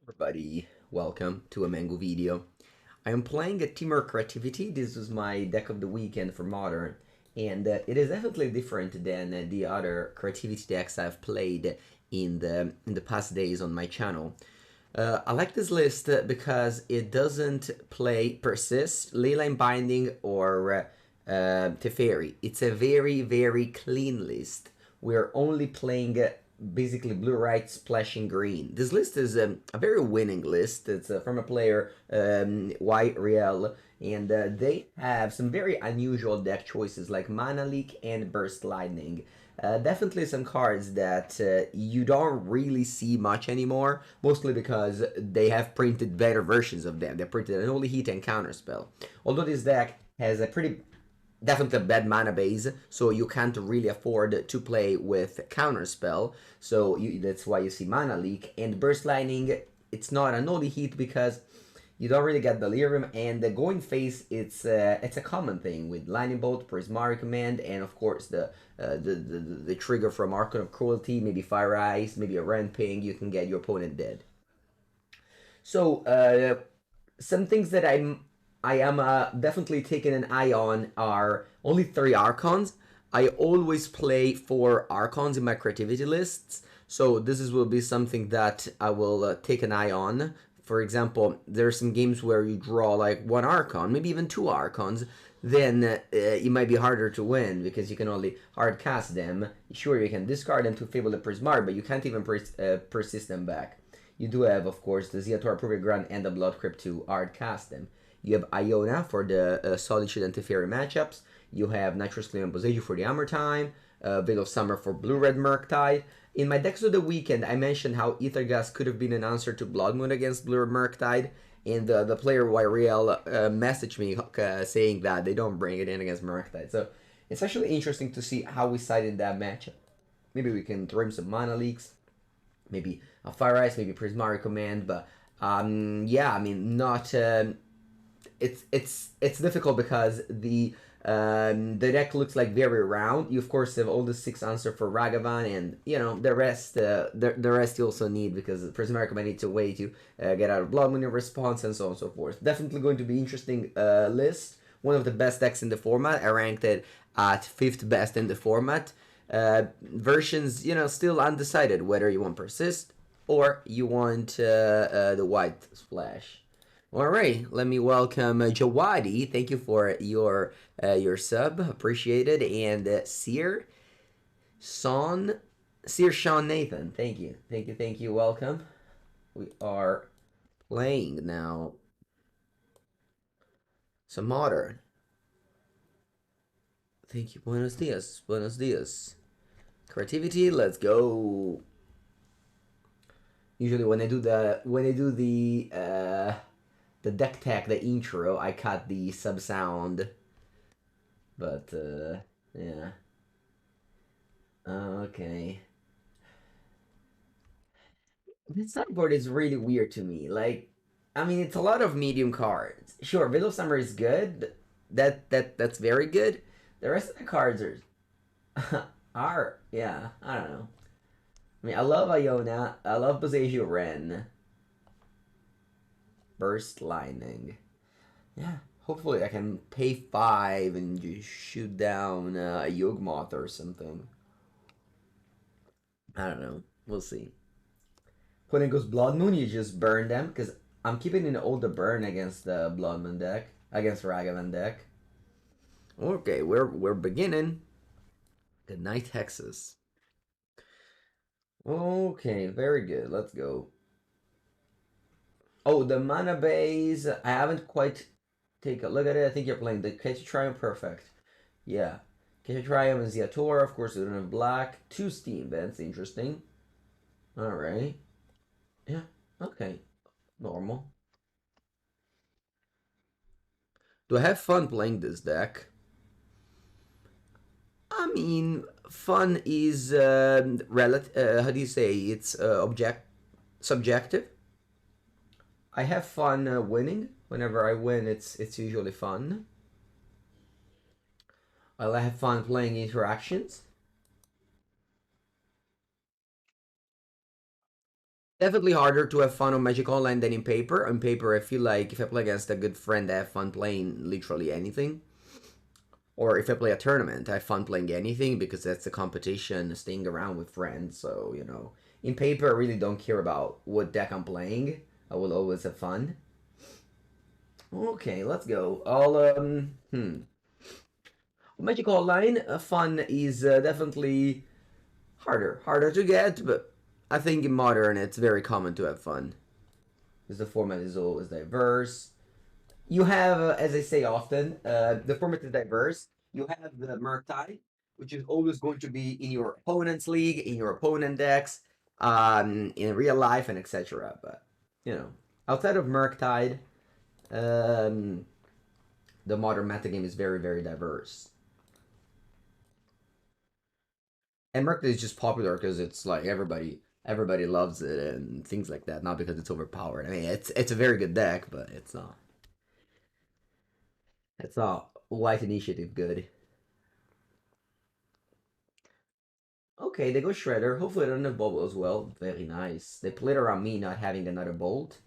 Everybody, welcome to a Mango video. I am playing a Temur Creativity. This is my deck of the weekend for Modern, and it is definitely different than the other Creativity decks I've played in the past days on my channel. I like this list because it doesn't play Persist, Leyline Binding, or Teferi. It's a very clean list. We're only playing basically blue, white, splashing green. This list is a very winning list. It's from a player, White Real, and they have some very unusual deck choices like Mana Leak and Burst Lightning. Definitely some cards that you don't really see much anymore, mostly because they have printed better versions of them. They printed an Only Hit and Counterspell. Although this deck has a pretty definitely a bad mana base, so you can't really afford to play with Counterspell, so that's why you see Mana Leak. And Burst Lightning, it's not an Only Hit because you don't really get Delirium, and the going face, it's a common thing with Lightning Bolt, Prismari Command, and of course the trigger from Archon of Cruelty, maybe Fire Ice, maybe a Rend Ping, you can get your opponent dead. So some things that I am definitely taking an eye on are only 3 Archons. I always play 4 Archons in my creativity lists, so will be something that I will take an eye on. For example, there are some games where you draw like 1 Archon, maybe even 2 Archons, then it might be harder to win because you can only hard cast them. Sure, you can discard them to Fable the Prismari, but you can't even persist them back. You do have, of course, the Ziatora Proving Ground and the Blood Crypt to hard cast them. You have Iona for the Solitude and Teferi matchups. You have Nitrous Claim and Boseiju for the Hammer Time. Veil of Summer for Blue-Red Murktide. In my decks of the weekend, I mentioned how Aether Gust could have been an answer to Blood Moon against Blue-Red Murktide. And the player YReal messaged me saying that they don't bring it in against Murktide. So it's actually interesting to see how we side in that matchup. Maybe we can throw him some Mana Leaks. Maybe a Fire Ice, maybe Prismari Command. But yeah, I mean, not... it's difficult because the deck looks like very round. You of course have all the 6 answers for Ragavan, and you know the rest. The rest you also need because Prismari Command needs a way to get out of Blood Moon response and so on and so forth. Definitely going to be interesting list. One of the best decks in the format. I ranked it at 5th best in the format. Versions, you know, still undecided whether you want Persist or you want the White Splash. All right, let me welcome Jawadi. Thank you for your sub, appreciated, and Sear Sean Nathan. Thank you. Welcome. We are playing now some Modern. Thank you. Buenos dias. Creativity. Let's go. Usually when I do the deck tag, the intro, I cut the sub sound. But, yeah. Okay. This sideboard is really weird to me. Like, I mean, it's a lot of medium cards. Sure, Veil of Summer is good. That's very good. The rest of the cards are, yeah, I don't know. I mean, I love Iona. I love Boseiju Wrenn. Burst Lightning. Yeah, hopefully I can pay 5 and just shoot down a Yawgmoth or something. I don't know. We'll see. When it goes Blood Moon, you just burn them, because I'm keeping an older burn against the Blood Moon deck, against Ragavan deck. Okay, we're beginning. Good night, Texas. Okay, very good. Let's go. Oh, the mana base, I haven't quite taken a look at it. I think you're playing the Ketria Triome. Perfect. Yeah. Ketria Triome and Ziatora, of course, we don't have black. 2 Steam Vents, interesting. Alright. Yeah, okay. Normal. Do I have fun playing this deck? I mean, fun is how do you say? It's subjective. I have fun winning. Whenever I win, it's usually fun. I have fun playing interactions. definitely harder to have fun on Magic Online than in paper. On paper, I feel like if I play against a good friend, I have fun playing literally anything. Or if I play a tournament, I have fun playing anything because that's a competition, staying around with friends. So, you know, in paper, I really don't care about what deck I'm playing. I will always have fun. Okay, let's go. Magic Online, fun is definitely harder to get, but I think in Modern it's very common to have fun. Because the format is always diverse. You have, as I say often, the format is diverse. You have the Murktide, which is always going to be in your opponent's league, in your opponent decks, in real life, and etc. But, you know, outside of Murktide, um, the modern metagame is very diverse. And Murktide is just popular because it's like everybody loves it and things like that, not because it's overpowered. I mean, it's a very good deck, but it's not White Initiative good. Okay, they go Shredder. Hopefully they don't have Bubble as well. Very nice. They played around me not having another Bolt.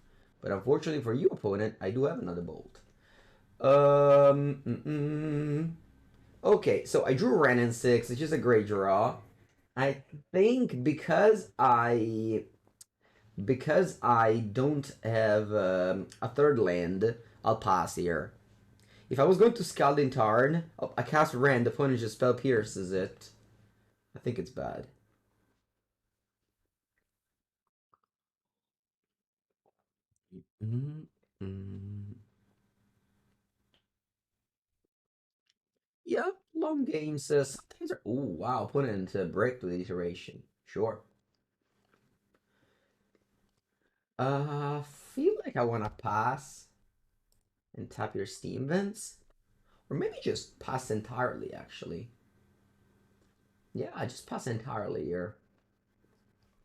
But unfortunately for you, opponent, I do have another Bolt. Okay, so I drew Wrenn and Six, which is a great draw. I think because I don't have a third land, I'll pass here. If I was going to Scalding Tarn, I cast Wrenn, the opponent just spell pierces it. I think it's bad. Mm -hmm. Yeah, long games. Sometimes are. Ooh, wow! Put it into break with iteration. Sure. Feel like I want to pass and tap your Steam vents, or maybe just pass entirely. Actually, yeah, I just pass entirely here.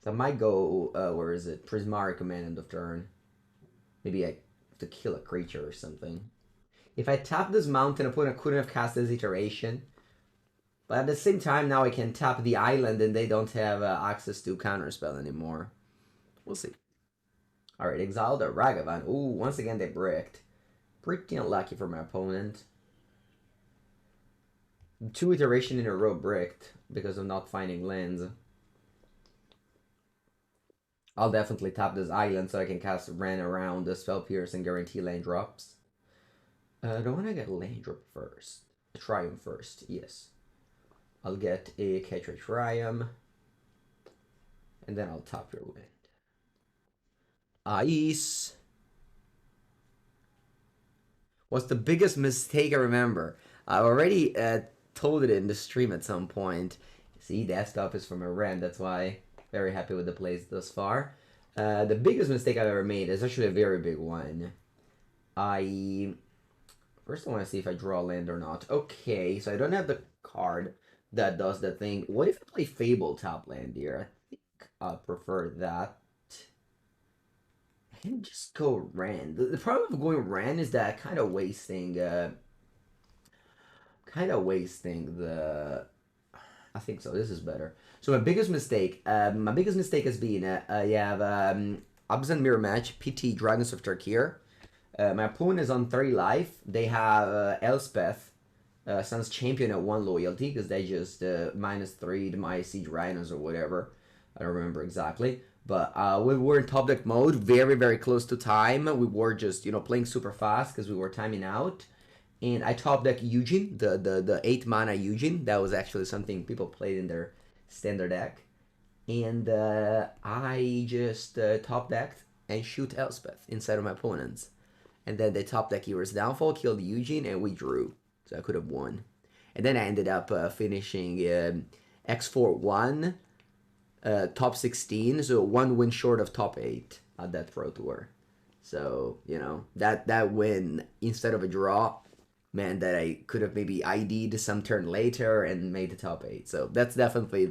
So I might go. Where is it? Prismari Command end of turn. Maybe I have to kill a creature or something. If I tap this mountain, opponent couldn't have cast this iteration. But at the same time, now I can tap the island and they don't have access to counterspell anymore. We'll see. Alright, exile the Ragavan. Ooh, once again they bricked. Pretty unlucky for my opponent. 2 iteration in a row bricked because of not finding lands. I'll definitely tap this island so I can cast Wrenn around the Spell Pierce and guarantee land drops. Don't want to get land drop first. Triumph first, yes. I'll get a Ketria Triome. And then I'll tap your land. Ice. What's the biggest mistake I remember? I already told it in the stream at some point. See, desktop is from a Wrenn, that's why very happy with the plays thus far. The biggest mistake I've ever made is actually a very big one. First I want to see if I draw land or not. Okay, so I don't have the card that does the thing. What if I play Fable top land here? I think I prefer that. I can just go Wrenn. The problem of going Wrenn is that kind of wasting the. I think so. This is better. So my biggest mistake has been I have Abzan Mirror Match PT Dragons of Tarkir. My opponent is on 30 life. They have Elspeth, Sun's Champion at 1 loyalty because they just -3 to my Siege Rhinos or whatever. I don't remember exactly. But we were in top deck mode, very close to time. We were just playing super fast because we were timing out. And I top deck Eugene, the 8 mana Eugene. That was actually something people played in their standard deck. And I just top decked and shoot Elspeth inside of my opponents. And then they top deck Hero's Downfall, killed Eugene, and we drew. So I could have won. And then I ended up finishing X4-1, top 16, so 1 win short of top 8 at that Pro Tour. So, that win, instead of a draw, meant that I could have maybe ID'd some turn later and made the top 8. So that's definitely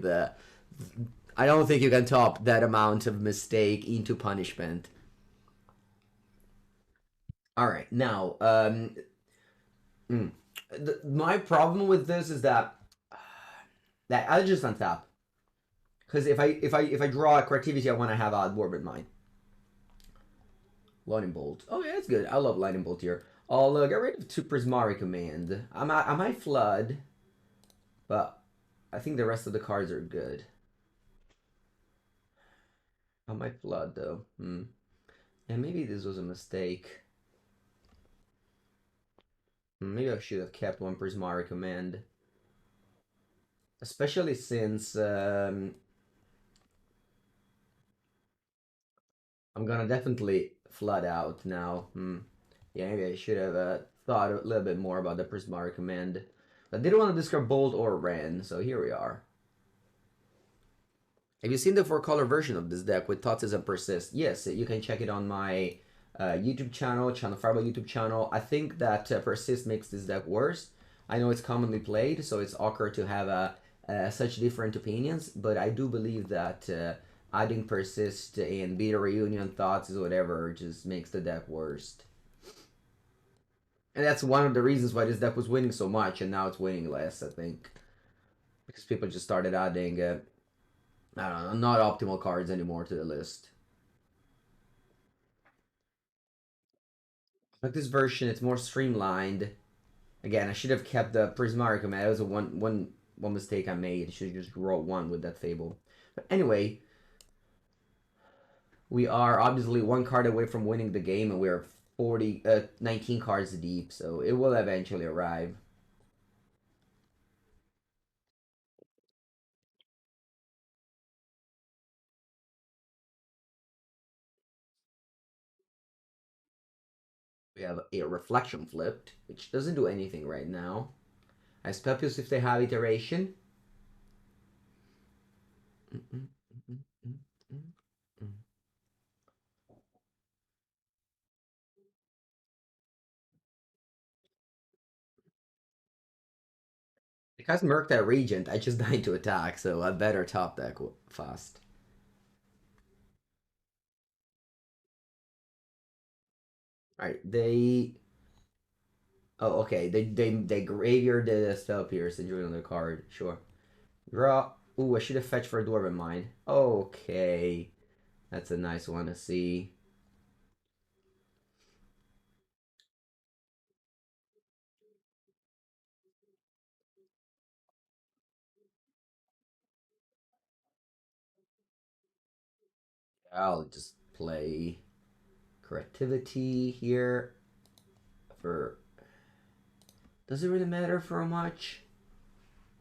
I don't think you can top that amount of mistake into punishment. Alright, now, my problem with this is that I just untap. Because if I draw a creativity, I want to have a Dwarven Mine. Lightning Bolt. Oh yeah, it's good. I love Lightning Bolt here. I'll get rid of 2 Prismari Command. I might flood, but I think the rest of the cards are good. I might flood though. And maybe this was a mistake. Maybe I should have kept 1 Prismari Command. Especially since I'm gonna definitely flood out now. Yeah, maybe I should have thought a little bit more about the Prismari Command. I didn't want to discard Bolt or Wrenn, so here we are. Have you seen the 4-color version of this deck with Totsism and Persist? Yes, you can check it on my YouTube channel, Fable YouTube channel. I think that Persist makes this deck worse. I know it's commonly played, so it's awkward to have such different opinions, but I do believe that adding Persist and Beta Reunion, Thoughts, is whatever, just makes the deck worst. And that's one of the reasons why this deck was winning so much, and now it's winning less, I think. Because people just started adding, I don't know, not optimal cards anymore to the list. Like this version, it's more streamlined. Again, I should have kept the Prismari Command. That was a one mistake I made. I should just draw 1 with that Fable. But anyway, we are obviously 1 card away from winning the game, and we're 19 cards deep, so it will eventually arrive. We have a Reflection flipped, which doesn't do anything right now. I Asclepius if they have iteration. Because Merc that Regent, I just died to attack, so I better top deck fast. Alright, they... Oh, okay. They graveyard the Spell Pierce and drew another card. Sure. Draw. Ooh, I should have fetched for a Dwarven Mine. Okay. That's a nice one to see. I'll just play Creativity here for... Does it really matter for much?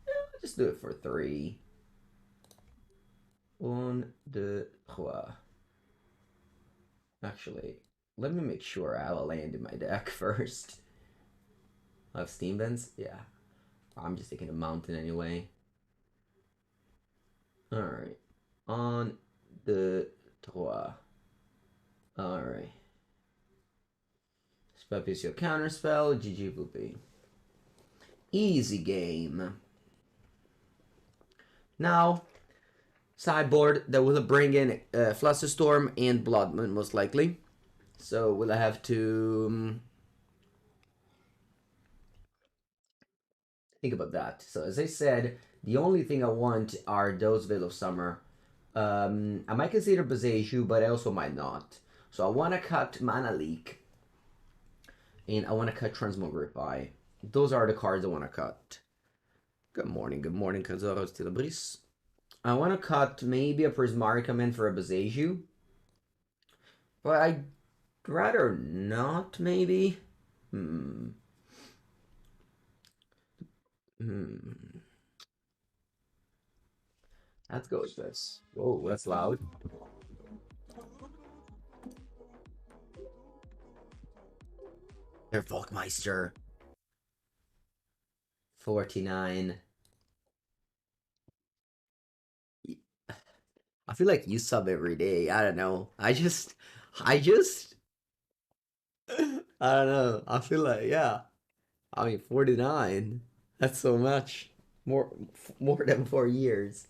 Yeah, I'll just do it for 3. 1, 2, 3. Actually, let me make sure I have a land in my deck first. I have Steam Vents? Yeah. I'm just taking a mountain anyway. Alright. On the 3. Alright. Spell piece your counterspell. GG Poopy. Easy game. Now, sideboard that will bring in Flusterstorm and Blood Moon most likely. So we'll have to think about that. So as I said, the only thing I want are those Veil of Summer. I might consider Boseiju, but I also might not. So I want to cut Mana Leak. And I want to cut Transmogrify. Those are the cards I want to cut. Good morning, Kazoros Tilabris. I want to cut maybe a Prismari Command for a Boseiju. But I'd rather not, maybe. Let's go with this. Whoa, that's loud. Herr Volkmeister. 49. I feel like you sub every day. I don't know. I don't know. I feel like, yeah. I mean, 49. That's so much. More than 4 years.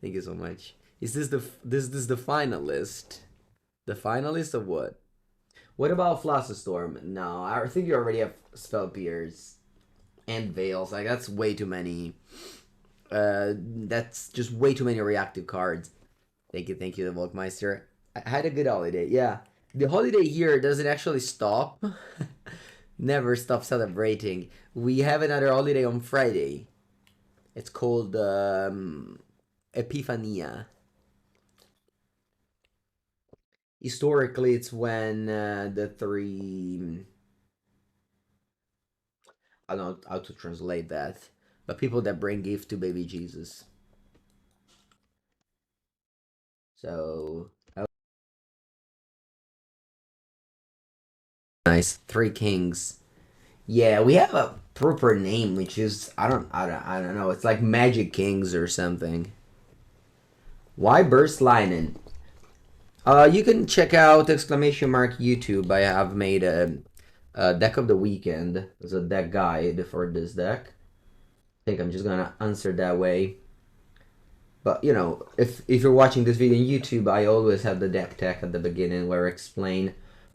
Thank you so much. Is this the finalist? The finalist of what? What about Flusterstorm? No, I think you already have Spell Pierce and Veils. Like, that's way too many. That's just way too many reactive cards. Thank you, the Volkmeister. I had a good holiday, yeah. The holiday here doesn't actually stop. Never stop celebrating. We have another holiday on Friday. It's called Epifania. Historically, it's when the three... I don't know how to translate that. But people that bring gift to baby Jesus. So... Nice. Three kings. Yeah, we have a proper name, which is I don't know. It's like Magic Kings or something. Why Burst Lightning? You can check out exclamation mark YouTube. I have made a deck of the weekend. There's a deck guide for this deck. I think I'm just gonna answer that way. But you know, if you're watching this video on YouTube, I always have the deck tech at the beginning where I explain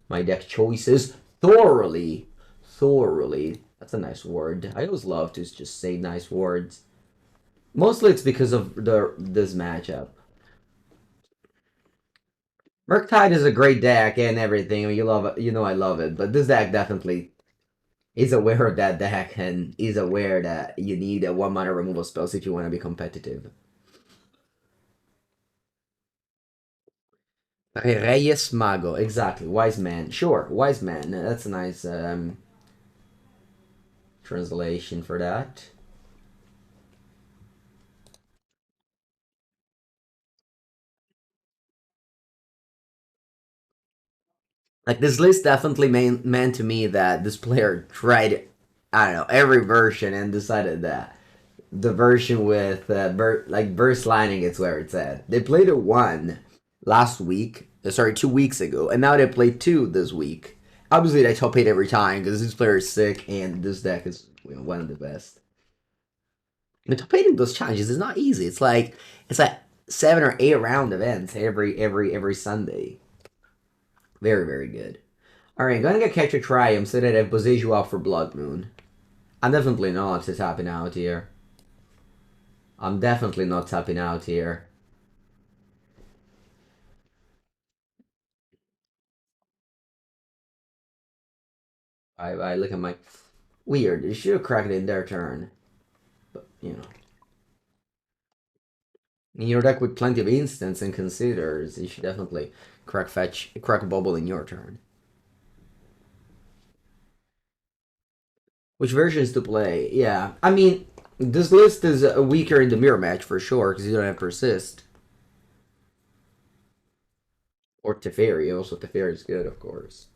my deck choices thoroughly. Thoroughly. That's a nice word. I always love to just say nice words. Mostly it's because of this matchup. Murktide is a great deck and everything. I mean, you love it. You know I love it. But this deck definitely is aware of that deck and is aware that you need a 1-mana removal spells if you want to be competitive. Reyes Mago, exactly. Wise man. Sure, wise man. That's a nice translation for that. Like, this list definitely meant to me that this player tried, I don't know, every version and decided that the version with like burst lining is where it's at. They played a 1 last week, sorry, 2 weeks ago, and now they played 2 this week. Obviously, they top 8 every time because this player is sick and this deck is one of the best. And top 8 in those challenges is not easy. It's like 7 or 8 round events every Sunday. Very, very good. Alright, I'm gonna get Ketria Triome so that I have Boseiju out for Blood Moon. I'm definitely not tapping out here. I'm definitely not tapping out here. I look at my... Weird, you should have cracked it in their turn. But, you know. In your deck with plenty of instants and considers, you should definitely crack bubble in your turn. Which versions to play? Yeah, I mean, this list is weaker in the mirror match for sure, because you don't have Persist. Or Teferi, also Teferi is good, of course.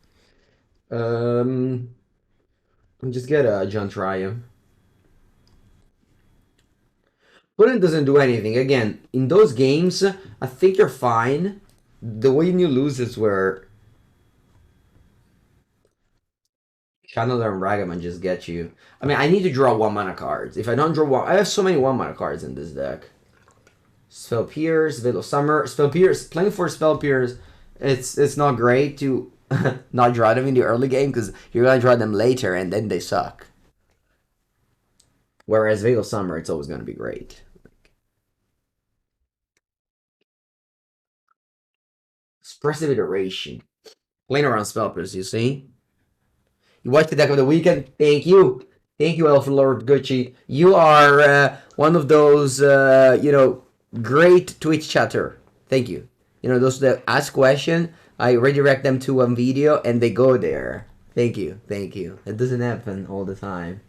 Just get a John Triumph. Putin doesn't do anything. Again, in those games, I think you're fine. The way you lose is where Channeler and Ragaman just get you. I mean, I need to draw 1-mana cards. If I don't draw one... I have so many 1-mana cards in this deck. Spell Pierce, Veil of Summer. Spell Pierce, playing for Spell Pierce, it's not great to not draw them in the early game because you're going to draw them later and then they suck. Whereas Veil of Summer, it's always going to be great. Expressive Iteration. Playing around Spell Pierce, you see? You watched the deck of the weekend? Thank you. Thank you, Elfin Lord Gucci. You are one of those, you know, great Twitch chatter. Thank you. You know, those that ask question, I redirect them to VEEDEO and they go there. Thank you. Thank you. It doesn't happen all the time.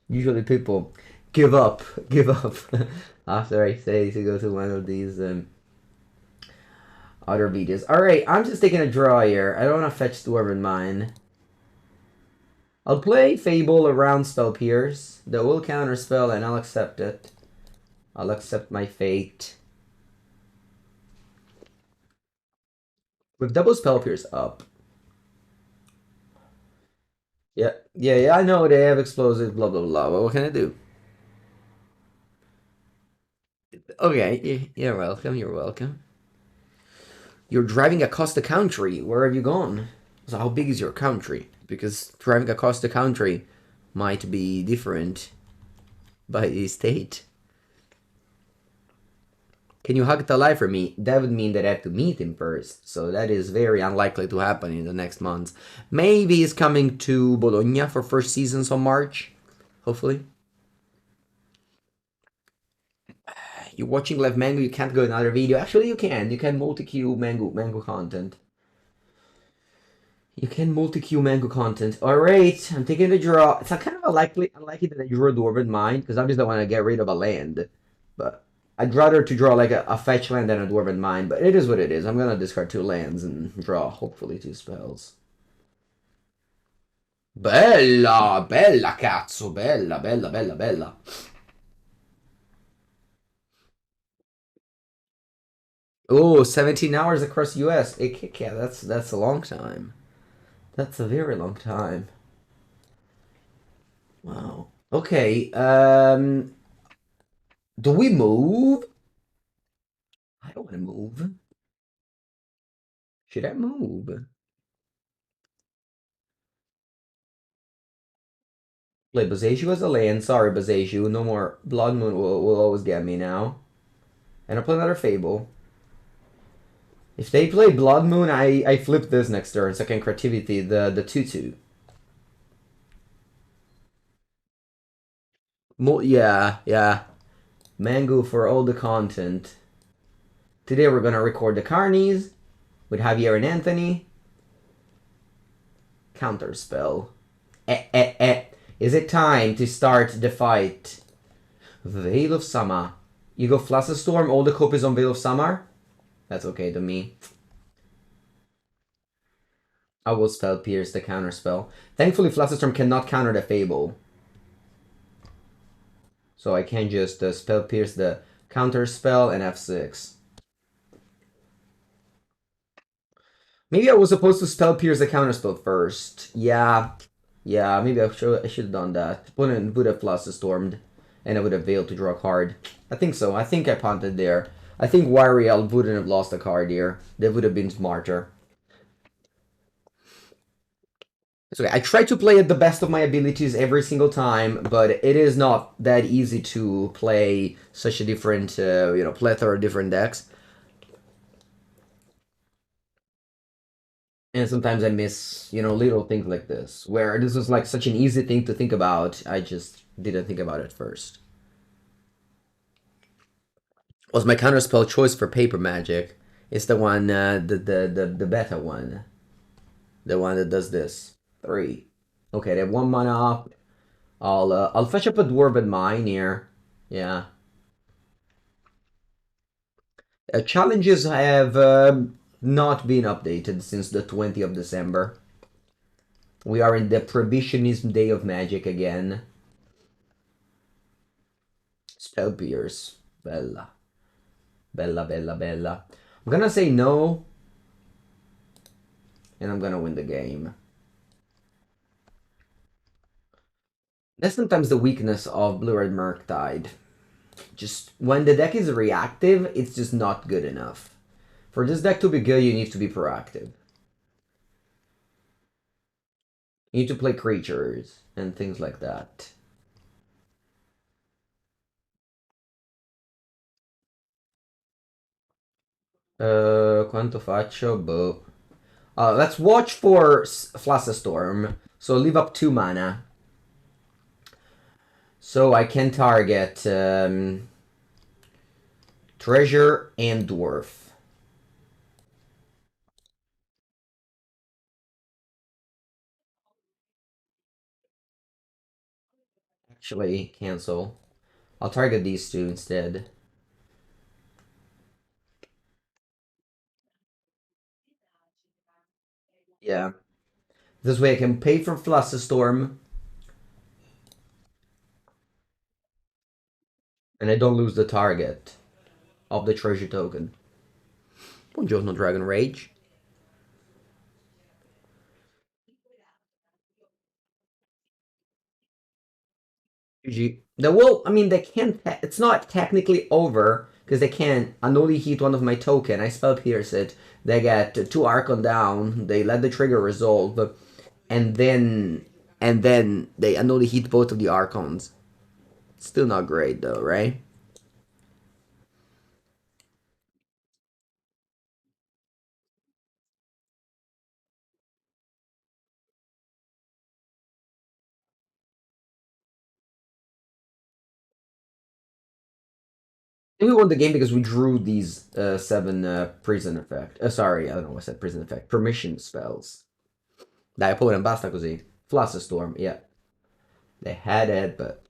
Usually people give up after I say to go to one of these other videos. Alright, I'm just taking a draw here. I don't want to fetch Dwarven Mine. I'll play Fable around Spell Pierce. That will counter spell and I'll accept it. I'll accept my fate. With double Spell Pierce up. Yeah, I know they have explosives, blah, blah, blah. What can I do? Okay, you're welcome, you're welcome. You're driving across the country. Where have you gone? So how big is your country? Because driving across the country might be different by state. Can you hug the life for me? That would mean that I have to meet him first. So that is very unlikely to happen in the next months. Maybe he's coming to Bologna for first seasons on March. Hopefully. You're watching live Mango, you can't go another video. Actually, you can. You can multi-queue Mango content. You can multi-queue Mango content. Alright, I'm taking the draw. It's kind of unlikely that I draw Dwarven Mine, because obviously I want to get rid of a land. But I'd rather to draw like a fetch land than a Dwarven Mine, but it is what it is. I'm gonna discard 2 lands and draw, hopefully, 2 spells. Bella! Bella, cazzo! Bella, bella, bella, bella. Oh, 17 hours across US. Yeah, that's a long time. That's a very long time. Wow. Okay, do we move? I don't want to move. Should I move? Play Boseiju as a land. Sorry, Boseiju. No more. Blood Moon will always get me now. And I'll play another Fable. If they play Blood Moon, I flip this next turn. Second Creativity, the 2/2. Yeah. Mango for all the content. Today we're gonna record the Carnies with Javier and Anthony. Counterspell. Is it time to start the fight? Veil of Summer. You go Flusterstorm, all the copies on Veil of Summer? That's okay to me. I will Spell Pierce the counterspell. Thankfully, Flusterstorm cannot counter the Fable. So I can just Spell Pierce the counterspell and F6. Maybe I was supposed to Spell Pierce the counterspell first. Yeah, maybe I should have done that. Would have Flusterstormed, and I would have Veiled to draw a card. I think so. I think I punted there. I think Wariel wouldn't have lost a card here. They would have been smarter. It's okay. I try to play at the best of my abilities every single time, but it is not that easy to play such a different, plethora of different decks. And sometimes I miss, little things like this, where this was like such an easy thing to think about. I just didn't think about it first. Was my counterspell choice for Paper Magic? It's the one, the beta one, the one that does this. 3. Okay, they have 1 mana up. I'll fetch up a Dwarven Mine here. Yeah. Challenges have not been updated since the 20th of December. We are in the Prohibitionism Day of Magic again. Spell Pierce. Bella. Bella, bella, bella. I'm gonna say no. And I'm gonna win the game. That's sometimes the weakness of Blue-Red Murktide. Just when the deck is reactive, it's just not good enough. For this deck to be good, you need to be proactive. You need to play creatures and things like that. Quanto faccio? Boh. Let's watch for Flusterstorm. So leave up 2 mana. So I can target Treasure and Dwarf. Actually, cancel. I'll target these 2 instead. Yeah. This way I can pay for Flusterstorm. And I don't lose the target of the treasure token. Buongiorno, Dragon Rage. GG. They can't, it's not technically over, because they can annully hit one of my token. I Spell Pierce it. They get 2 Archon down, they let the trigger resolve, and then they annully hit both of the Archons. Still not great though, right? think we won the game because we drew these 7 prison effect. Sorry, I don't know what I said, prison effect. Permission spells. Dai, poi non basta così. Flusterstorm, yeah. They had it, but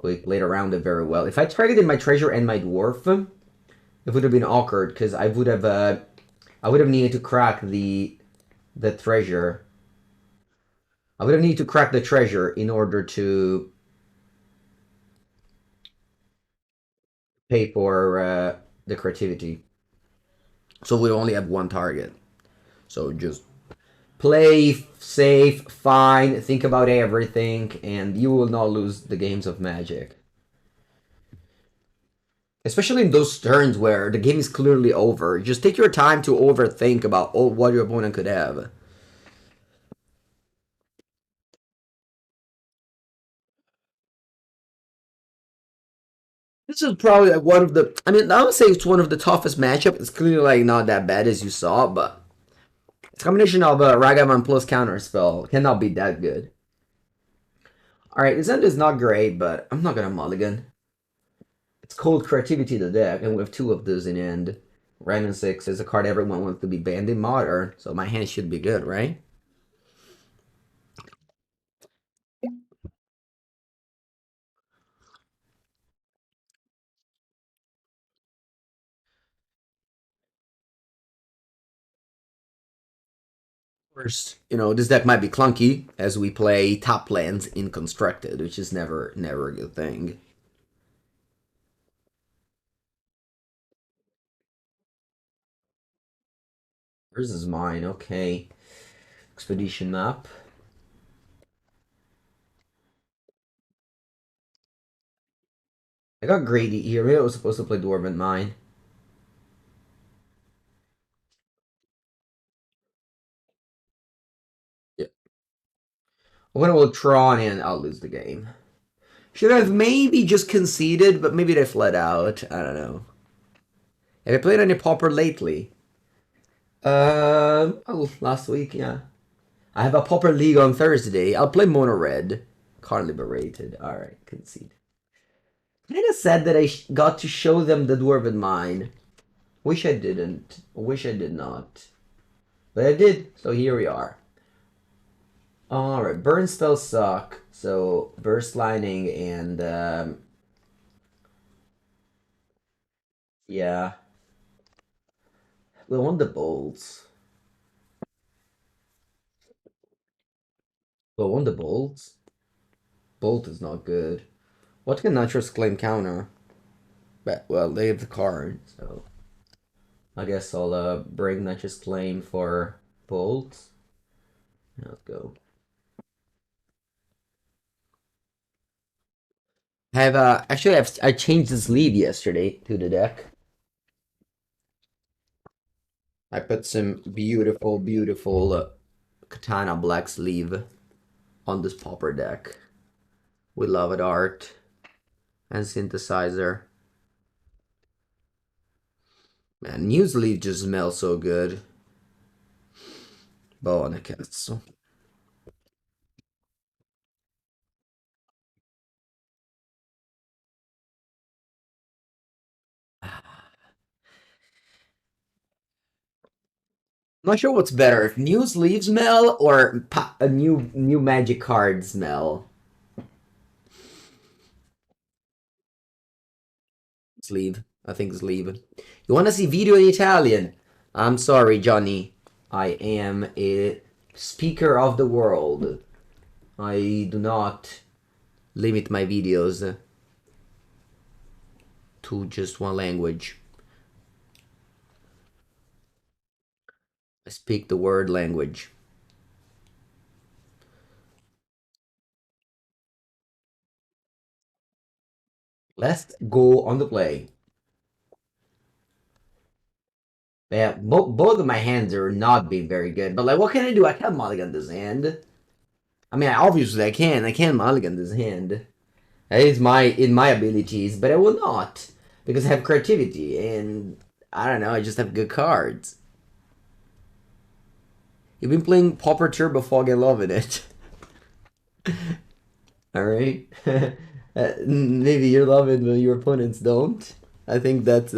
we played around it very well. If I targeted my treasure and my dwarf, it would have been awkward because I would have needed to crack the treasure. I would have needed to crack the treasure in order to pay for the creativity. So we only have one target. So just play safe, fine, think about everything, and you will not lose the games of Magic. Especially in those turns where the game is clearly over. Just take your time to overthink about what your opponent could have. This is probably like one of the. I mean, I would say it's one of the toughest matchups. It's clearly like not that bad as you saw, but it's a combination of a Ragavan plus counter spell cannot be that good. All right, this end is not great, but I'm not gonna mulligan. It's called Creativity the deck, and we have 2 of those in end. Wrenn and Six is a card everyone wants to be banned in Modern, so my hand should be good, right? First, this deck might be clunky as we play top lands in constructed, which is never a good thing. Where's is mine? Okay. Expedition map. I got greedy here. Maybe I was supposed to play Dwarven Mine. Yeah. When I will Tron and I'll lose the game. Should have maybe just conceded, but maybe they fled out. I don't know. Have you played any Pauper lately? Last week, yeah. I have a Pauper League on Thursday. I'll play Mono Red. Card Liberated. Alright, concede. Kind of sad that I got to show them the Dwarven Mine. Wish I didn't. Wish I did not. But I did, so here we are. Alright, burn spells suck. So, burst lining and yeah. We want the bolts. We want the bolts. Bolt is not good. What can Nitrous Claim counter? But, well, they have the card, so I guess I'll bring Nitrous Claim for bolts. Let's go. I changed the sleeve yesterday to the deck. I put some beautiful Katana black sleeve on this Pauper deck. We love it, art and synthesizer. Man, new sleeve just smells so good. Buona cazzo. I'm not sure what's better, if new sleeve smell or a new magic card smell. Sleeve. I think sleeve. You want to see VEEDEO in Italian? I'm sorry, Johnny. I am a speaker of the world. I do not limit my videos to just one language. I speak the word language. Let's go on the play. Yeah, both of my hands are not being very good, but like, what can I do? I can't mulligan this hand. I mean, obviously I can. I can mulligan this hand. That is in my abilities, but I will not because I have creativity and I don't know. I just have good cards. You've been playing Pauper Turbo Fog and loving it. All right. Maybe you're loving it, but your opponents don't. I think that's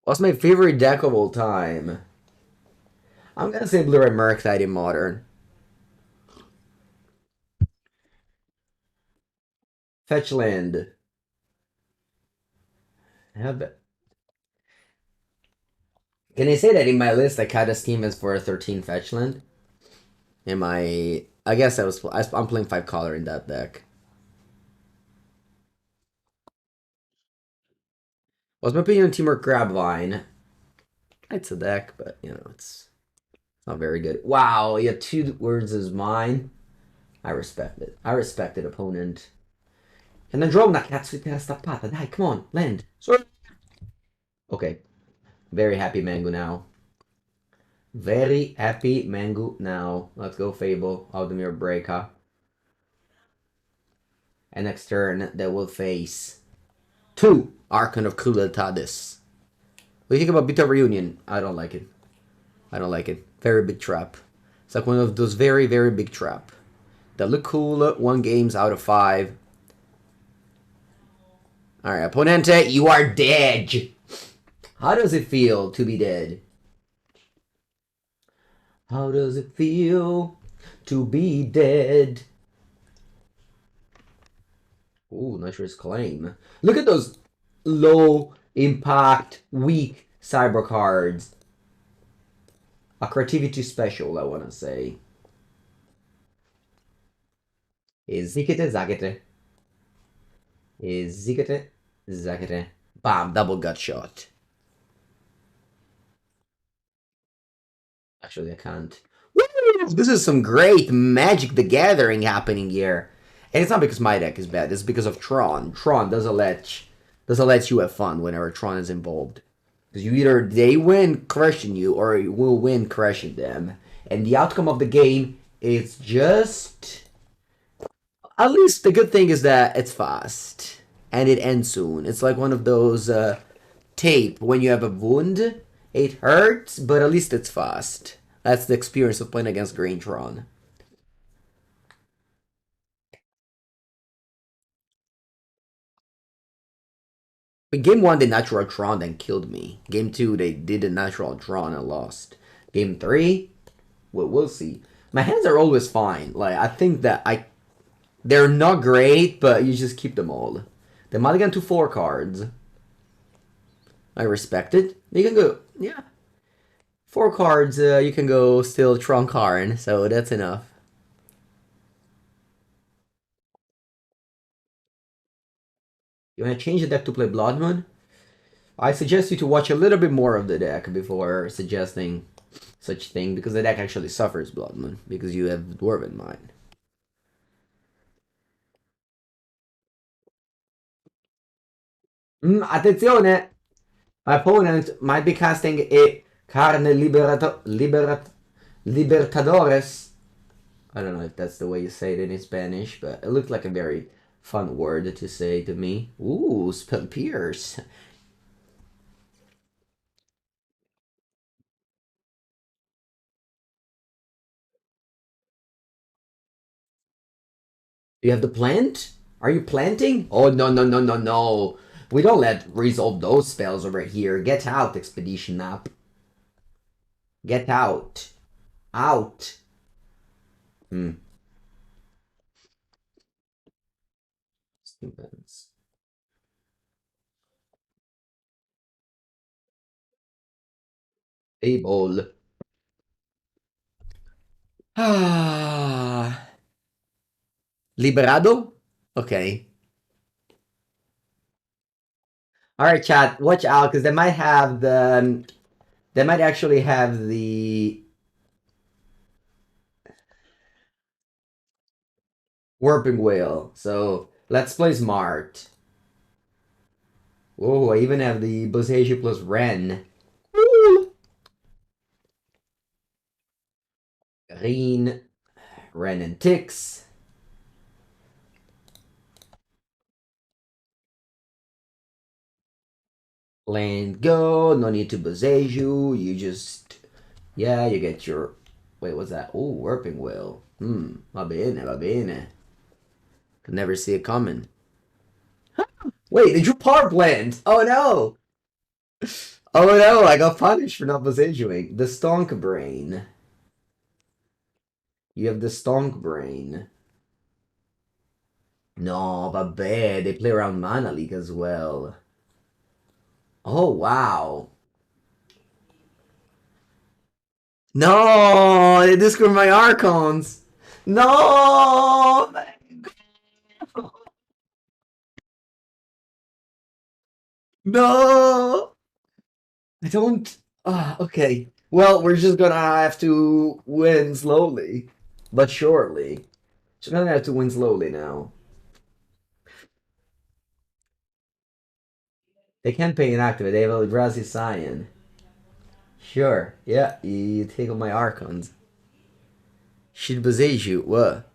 what's my favorite deck of all time? I'm gonna say Blue Red Murktide in Modern. Fetch land. Can I say that in my list I kind of scheme is for a 13 fetch land? Am I guess I'm playing 5 color in that deck. What's my opinion on Temur Grabvine? It's a deck, but you know, it's not very good. Wow, yeah, 2 words is mine. I respect it. I respect it, opponent. And then draw una cazzo di terra stappata. Dai, come on, land. Sorry. Okay. Very happy Mango now. Very happy Mango now. Let's go Fable. Aldemir Breaker. And next turn, they will face 2 Archon of Cruelty. What do you think about Beta Reunion? I don't like it. I don't like it. Very big trap. It's like one of those very, very big trap. That look cool. 1 games out of 5. Alright, Opponente, you are dead. How does it feel to be dead? How does it feel to be dead? Ooh, Nitrous Claim. Look at those low impact, weak cyber cards. A creativity special, I want to say. Zikete Zakete. Zikete Zakete. Bam, double gut shot. Actually, I can't. Woo! This is some great Magic the Gathering happening here. And it's not because my deck is bad, it's because of Tron. Tron doesn't let you have fun whenever Tron is involved. Because you either they win crushing you or you will win crushing them. And the outcome of the game is just... At least the good thing is that it's fast. And it ends soon. It's like one of those tape when you have a wound. It hurts, but at least it's fast. That's the experience of playing against Green Tron. But game 1, they natural Tron then killed me. Game 2, they did a natural Tron and lost. Game 3, well, we'll see. My hands are always fine. Like, I think that they're not great, but you just keep them all. The mulligan to 4 cards. I respect it. You can go, yeah. 4 cards, you can go still Tron Karn, so that's enough. You want to change the deck to play Blood Moon? I suggest you to watch a little bit more of the deck before suggesting such thing, because the deck actually suffers Blood Moon, because you have Dwarven Mine. Attenzione! My opponent might be casting a Carne Libertadores. I don't know if that's the way you say it in Spanish, but it looked like a very fun word to say to me. Ooh, Spell Pierce. You have the plant? Are you planting? Oh, no, no, no, no, no. We don't let resolve those spells over here. Get out, Expedition Map. Get out. Out. Hmm. Stevens. Fable. Ah. Liberado? Okay. Alright, chat. Watch out, because they might have the... They might actually have the... Warping Whale. So, let's play smart. Oh, I even have the Boseiju plus Wrenn. Green. Wrenn and Six. Land go. No need to Boseiju. You just... Yeah, you get your... Wait, what's that? Oh, Warping Whale. Va bene, va bene. Could never see it coming. Wait, did you power blend? Oh no! Oh no, I got punished for not Boseijuing. The Stonk Brain. You have the Stonk Brain. No, but bad. They play around Mana League as well. Oh wow. No, they discard my Archons. No! No! I don't. Okay. Well, we're just gonna have to win slowly, but surely. Just gonna have to win slowly now. They can't pay an activate. They have a Eldrazi Scion. Sure. Yeah, you take all my Archons. Should Boseiju. What?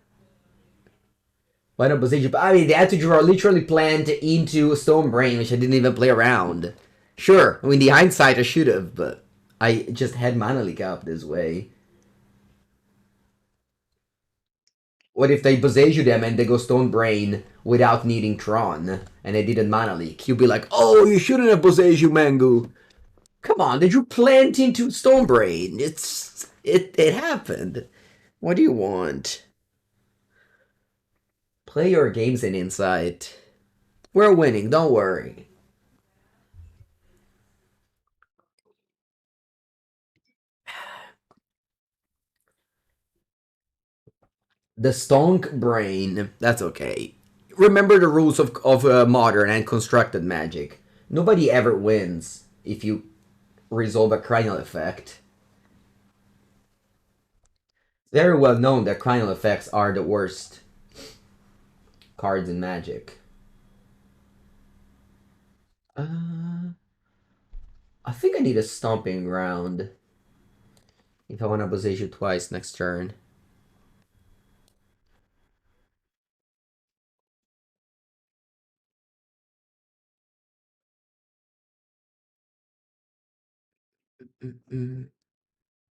Why not Boseiju? I mean, they had to draw literally plant into Stone Brain, which I didn't even play around. Sure. I mean, the hindsight, I should have, but I just had Mana Leak up this way. What if they Boseiju them and they go Stone Brain without needing Tron, and they didn't Mana Leak? You'd be like, oh, you shouldn't have Boseiju Mangu. Come on, did you plant into Stone Brain? It happened. What do you want? Play your games in Insight. We're winning, don't worry. The Stonk Brain, that's okay. Remember the rules of modern and constructed magic. Nobody ever wins if you resolve a cranial effect. Very well known that cranial effects are the worst cards in Magic. I think I need a Stomping Ground if I want to Boseiju twice next turn.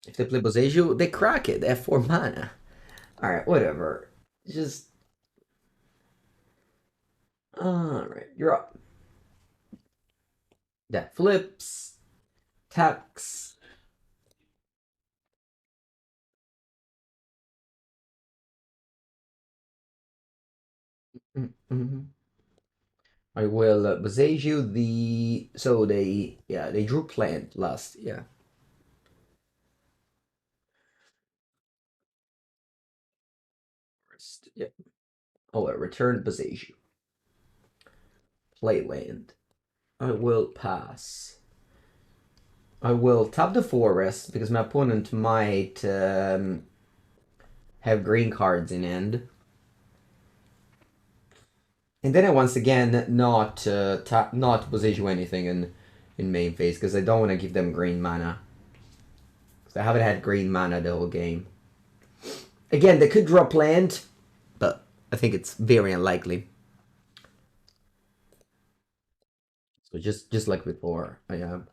If they play Boseiju, they crack it. They have 4 mana. Alright, whatever. Just... Alright, you're up. That flips. Tax. I will Boseiju the... So they... Yeah, they drew plant last. Yeah. Yeah. Oh, I return Boseiju. Play land. I will pass. I will tap the forest because my opponent might have green cards in end. And then I once again not Boseiju anything in main phase because I don't want to give them green mana. Because I haven't had green mana the whole game. Again, they could draw plant, but I think it's very unlikely. So just like before, I am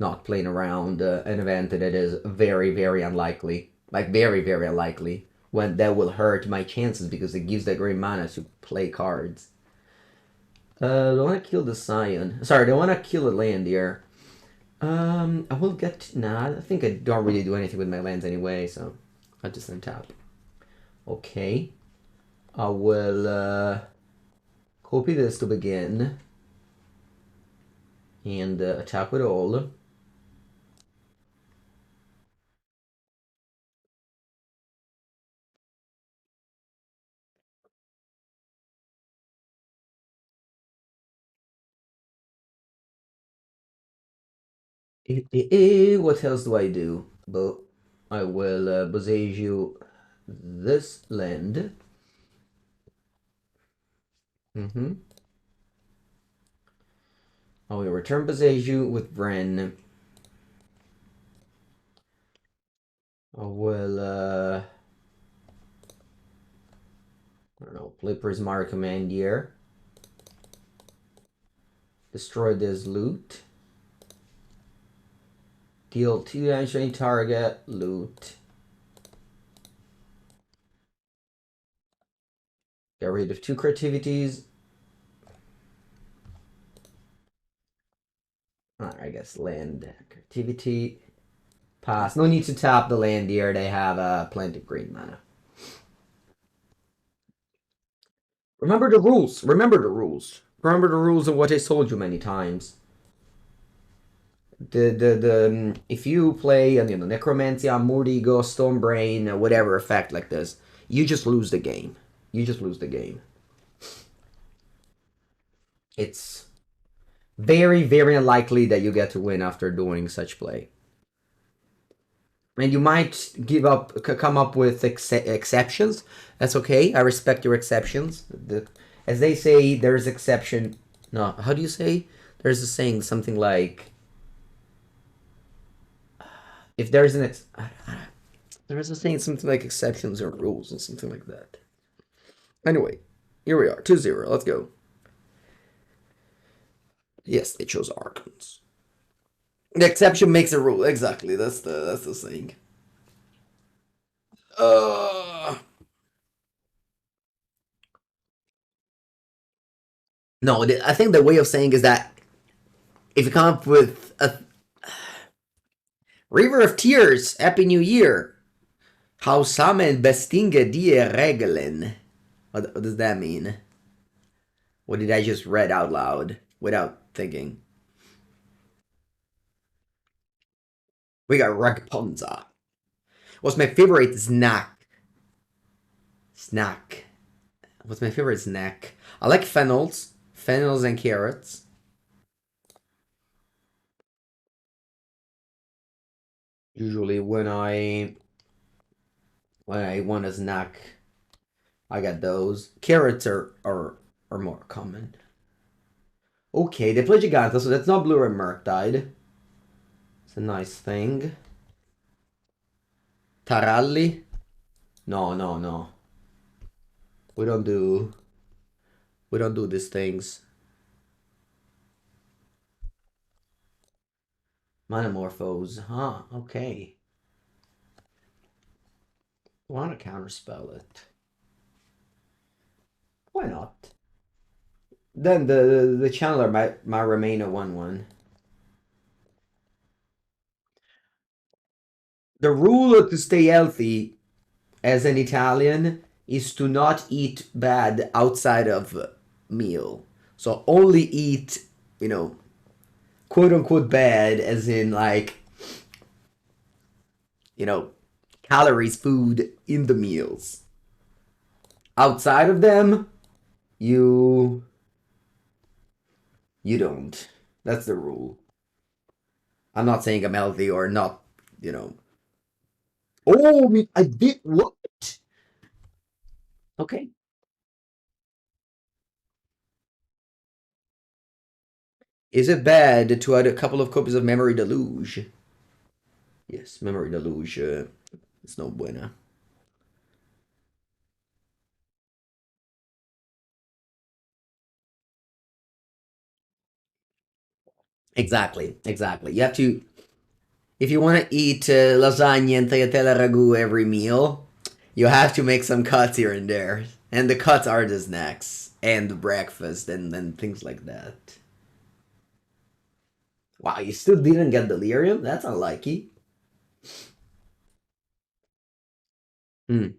not playing around an event that is very, very unlikely. Like very, very unlikely. When that will hurt my chances because it gives that green mana to play cards. I want to kill the Scion. Sorry, I want to kill a land here. I will get... Nah, I think I don't really do anything with my lands anyway, so I'll just untap. Okay. I will copy this to begin. And attack with all. What else do I do? But I will Boseiju this land. I will return Boseiju with Wrenn. I will I don't know, play Prismari Command here. Destroy this loot. Deal 2 damage to any target. Loot. Get rid of 2 creativities. I guess land activity. Pass. No need to tap the land here. They have plenty of green mana. Remember the rules. Remember the rules. Remember the rules of what I told you many times. If you play Necromantia, Mordigo, Stonebrain, whatever effect like this, you just lose the game. You just lose the game. It's very, very unlikely that you get to win after doing such play. And you might come up with exceptions. That's okay. I respect your exceptions. As they say, there's exception. No, how do you say? There's a saying something like, if there's an there's a saying something like exceptions or rules and something like that. Anyway, here we are, 2-0. Let's go. Yes, they chose Archons. The exception makes a rule. Exactly. That's the saying. No, I think the way of saying is that if you come up with a River of Tears, Happy New Year. How Samen bestinge die Regeln. What does that mean? What did I just read out loud without thinking? We got Rapunzel. What's my favorite snack? What's my favorite snack? I like fennels. Fennels and carrots. Usually when I want a snack, I got those. Carrots are more common. Okay, they play Giganta, so that's not Blue and Murktide. It's a nice thing. Taralli? No. We don't do these things. Monomorphos, huh? Okay. I want to counterspell it. Why not? Then the channeler might remain a 1/1. The rule to stay healthy as an Italian is to not eat bad outside of meal. So only eat, quote unquote bad, as in like, calories, food in the meals. Outside of them, you don't. That's the rule. I'm not saying I'm healthy or not, Oh, I did what? Okay. Is it bad to add a couple of copies of Memory Deluge? Yes, Memory Deluge. It's no buena. Exactly. You have to, if you want to eat lasagna and tagliatelle ragu every meal, you have to make some cuts here and there. And the cuts are the snacks and the breakfast and things like that. Wow, you still didn't get Delirium? That's unlucky. In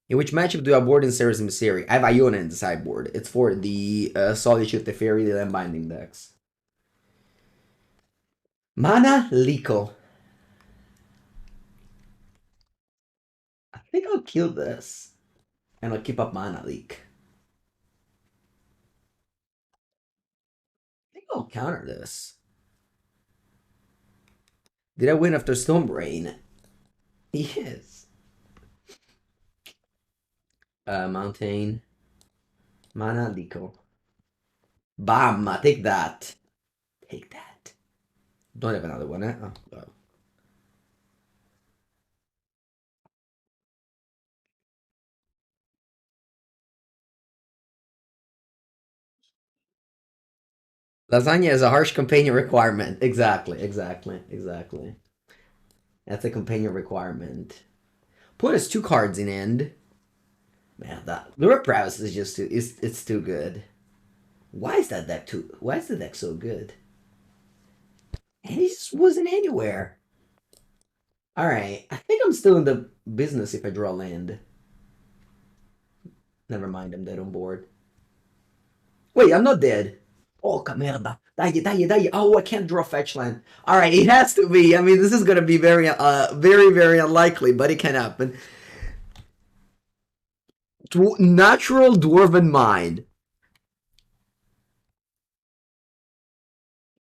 which matchup do I board in Series Emissary? I have Iona in the sideboard. It's for the Solitude, the Fairy, the Binding decks. Mana Lico. I think I'll kill this. And I'll keep up Mana Leak. I think I'll counter this. Did I win after Stonebrain? Yes. Mountain. Mana Lico. Bam! Take that. Take that. Don't have another one, eh? Oh, well. Lasagna is a harsh companion requirement. Exactly. That's a companion requirement. Put us 2 cards in end. Man, that Lure Prowess is just it's too good. Why is that deck why is the deck so good? he just wasn't anywhere. Alright, I think I'm still in the business if I draw land. Never mind, I'm dead on board. Wait, I'm not dead. Oh, merda. Dai. Oh, I can't draw fetch land. Alright, it has to be. I mean, this is gonna be very unlikely, but it can happen. Natural Dwarven Mine.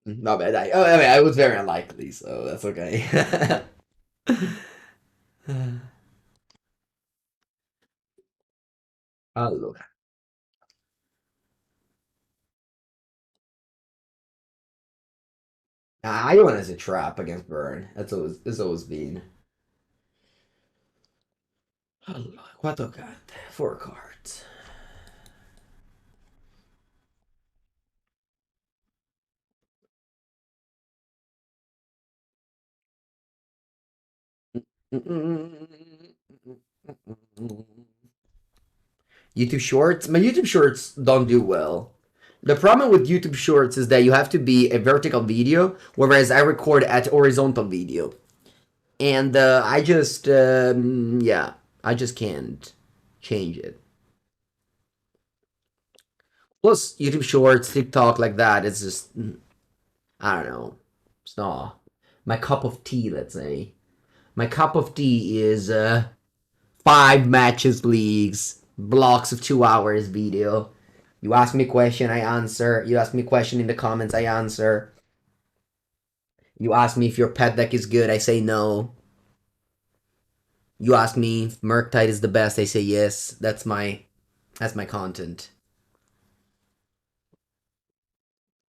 Not bad. I mean, I was very unlikely, so that's okay. Allora. Iona is a trap against burn. It's always been. Allora, quattro carte, four cards. YouTube Shorts? My YouTube Shorts don't do well. The problem with YouTube Shorts is that you have to be a vertical video, whereas I record at horizontal video. And yeah, I just can't change it. Plus, YouTube Shorts, TikTok, like that, it's just, I don't know. It's not my cup of tea, let's say. My cup of tea is 5 matches leagues, blocks of 2 hours video. You ask me a question, I answer. You ask me a question in the comments, I answer. You ask me if your pet deck is good, I say no. You ask me if Murktide is the best, I say yes. That's my content.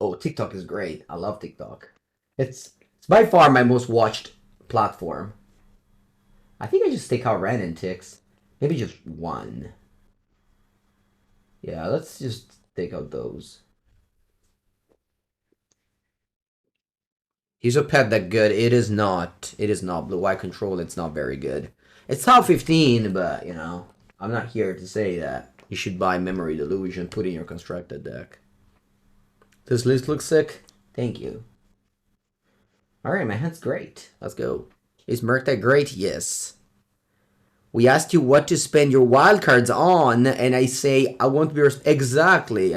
Oh, TikTok is great. I love TikTok. It's by far my most watched platform. I think I just take out Wrenn and Six. Maybe just one. Yeah, let's just take out those. Is a pet that good? It is not. It is not. Blue-Eye Control, it's not very good. It's top 15, but, you know, I'm not here to say that. You should buy Memory Delusion, put in your constructed deck. This list looks sick. Thank you. Alright, my hand's great. Let's go. Is Murktide great? Yes. We asked you what to spend your wildcards on, and I say I won't be exactly.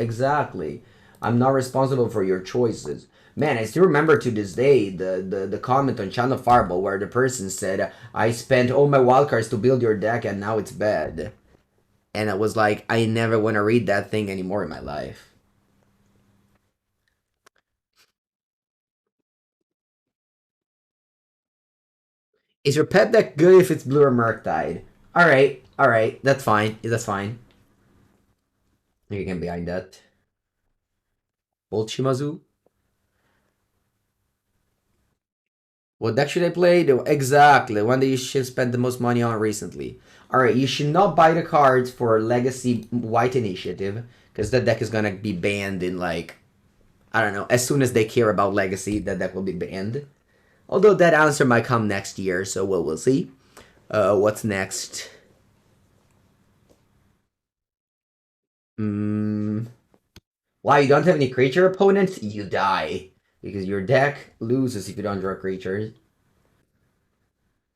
I'm not responsible for your choices. Man, I still remember to this day the comment on Channel Fireball where the person said, I spent all my wildcards to build your deck and now it's bad. And I was like, I never want to read that thing anymore in my life. Is your pet deck good if it's blue or Murktide? Alright, that's fine. That's fine. You can behind that. Old Shimazu? What deck should I play? Exactly, the one that you should spend the most money on recently. Alright, you should not buy the cards for Legacy White Initiative, because that deck is gonna be banned in, like, I don't know, as soon as they care about Legacy, that deck will be banned. Although that answer might come next year, so we'll see. What's next? Why, you don't have any creature opponents? You die. Because your deck loses if you don't draw creatures.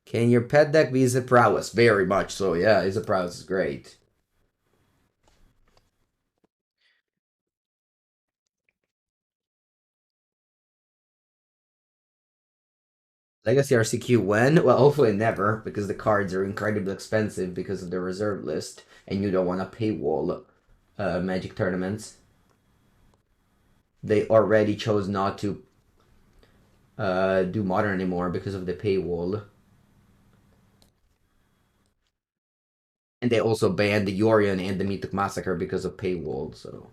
Can your pet deck be Is Prowess? Very much so, yeah. Is Prowess is great. Legacy RCQ when? Well, hopefully never, because the cards are incredibly expensive because of the reserve list, and you don't want to paywall Magic tournaments. They already chose not to do Modern anymore because of the paywall. And they also banned the Yorion and the Mythic Massacre because of paywall, so...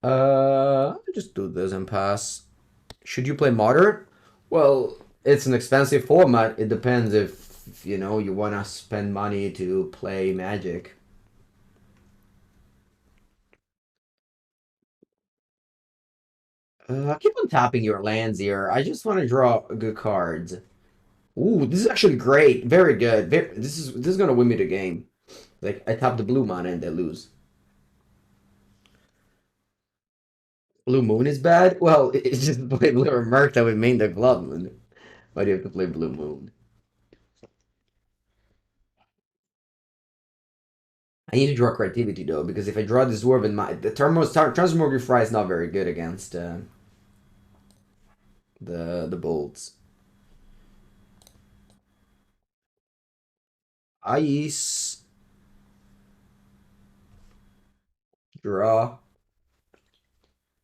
I'll just do this and pass. Should you play Modern? Well, it's an expensive format. It depends if you know, you want to spend money to play Magic. I keep on tapping your lands here. I just want to draw good cards. Ooh, this is actually great. Very good. This is gonna win me the game. Like, I tap the blue mana and they lose. Blue Moon is bad? Well, it's just play Blue or Merc that would main the Blood Moon. Why do you have to play Blue Moon? I need to draw creativity though, because if I draw this Dwarven Mine, the Transmogrify is not very good against the bolts. Ice. Draw.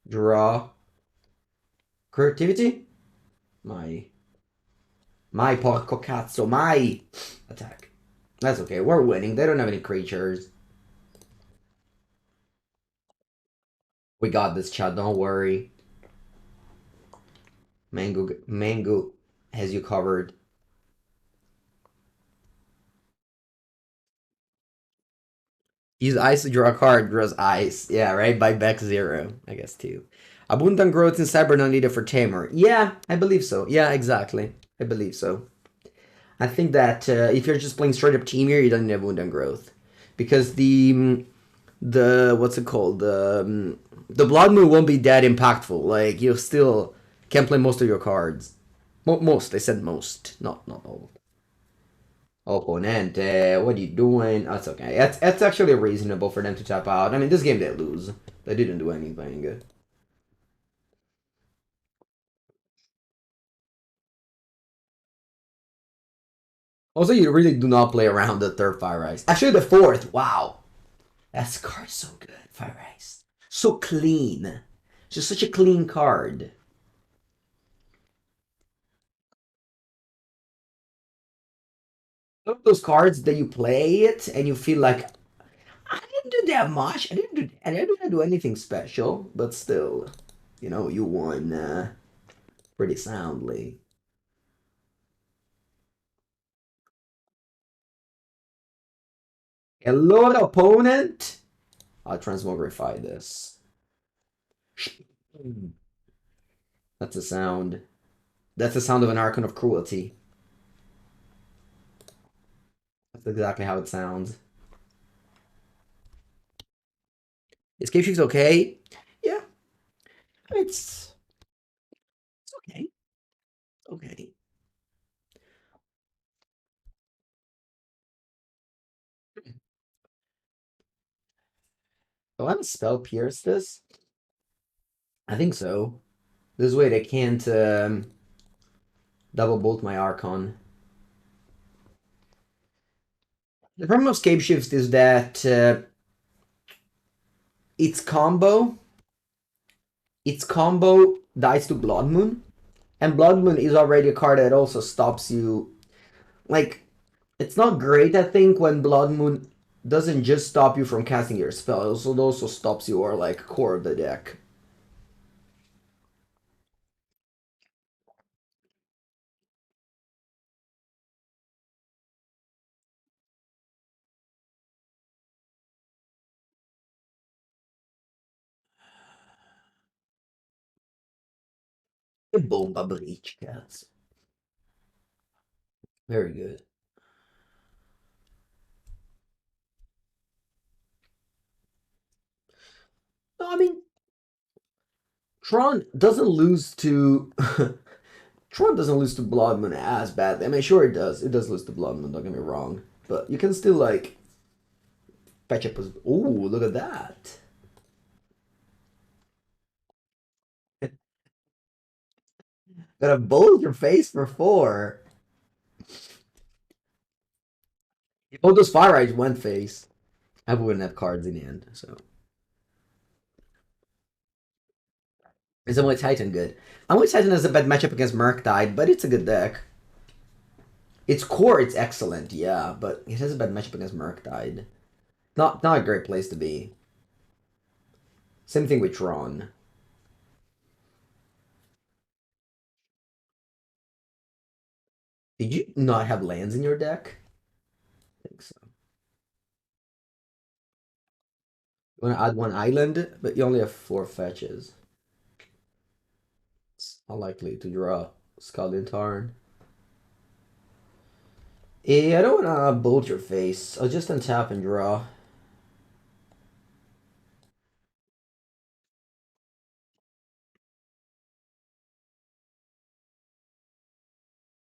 Draw. Creativity? My porco cazzo, my attack. That's okay, we're winning. They don't have any creatures. We got this, Chad, don't worry. Mango has you covered. Use ice to draw a card, draws ice. Yeah, right? Buy back 0, I guess, too. Abundant growth in Cyber not needed for Temur. Yeah, I believe so. Yeah, exactly. I believe so. I think that if you're just playing straight up Temur, you don't need abundant growth. Because the what's it called? The Blood Moon won't be that impactful. Like, you still can play most of your cards. Most, I said most, not all. Opponent, what are you doing? That's okay. That's actually reasonable for them to tap out. I mean, this game they lose. They didn't do anything. Also, you really do not play around the third Fire Ice. Actually, the fourth. Wow. That card's so good. Fire Ice. So clean. Just such a clean card. One of those cards that you play it and you feel like, I didn't do that much. I didn't do anything special, but still, you won pretty soundly. Hello, opponent. I'll transmogrify this. That's a sound. That's the sound of an Archon of Cruelty. That's exactly how it sounds. Is Cave Shift okay? Yeah, it's okay. Okay. Do I have a spell pierce this? I think so. This way they can't double bolt my Archon. The problem of Scape Shift is that its combo dies to Blood Moon, and Blood Moon is already a card that also stops you. Like, it's not great, I think, when Blood Moon doesn't just stop you from casting your spell, it also stops your like core of the deck. A bomba breach, cats. Very good. No, I mean, Tron doesn't lose to Tron doesn't lose to Blood Moon as badly. I mean, sure it does. It does lose to Blood Moon. Don't get me wrong, but you can still like fetch up. Ooh, look at that! Got a bullet your face for 4. Oh, those fire eyes went face. I wouldn't have cards in the end, so. Is Amoy Titan good? Amoy Titan has a bad matchup against Murktide, but it's a good deck. Its core, it's excellent, yeah, but it has a bad matchup against Murktide. Not a great place to be. Same thing with Tron. Did you not have lands in your deck? I think so. You want to add 1 island, but you only have 4 fetches. It's unlikely to draw Scalding Tarn. I don't want to bolt your face. I'll just untap and draw.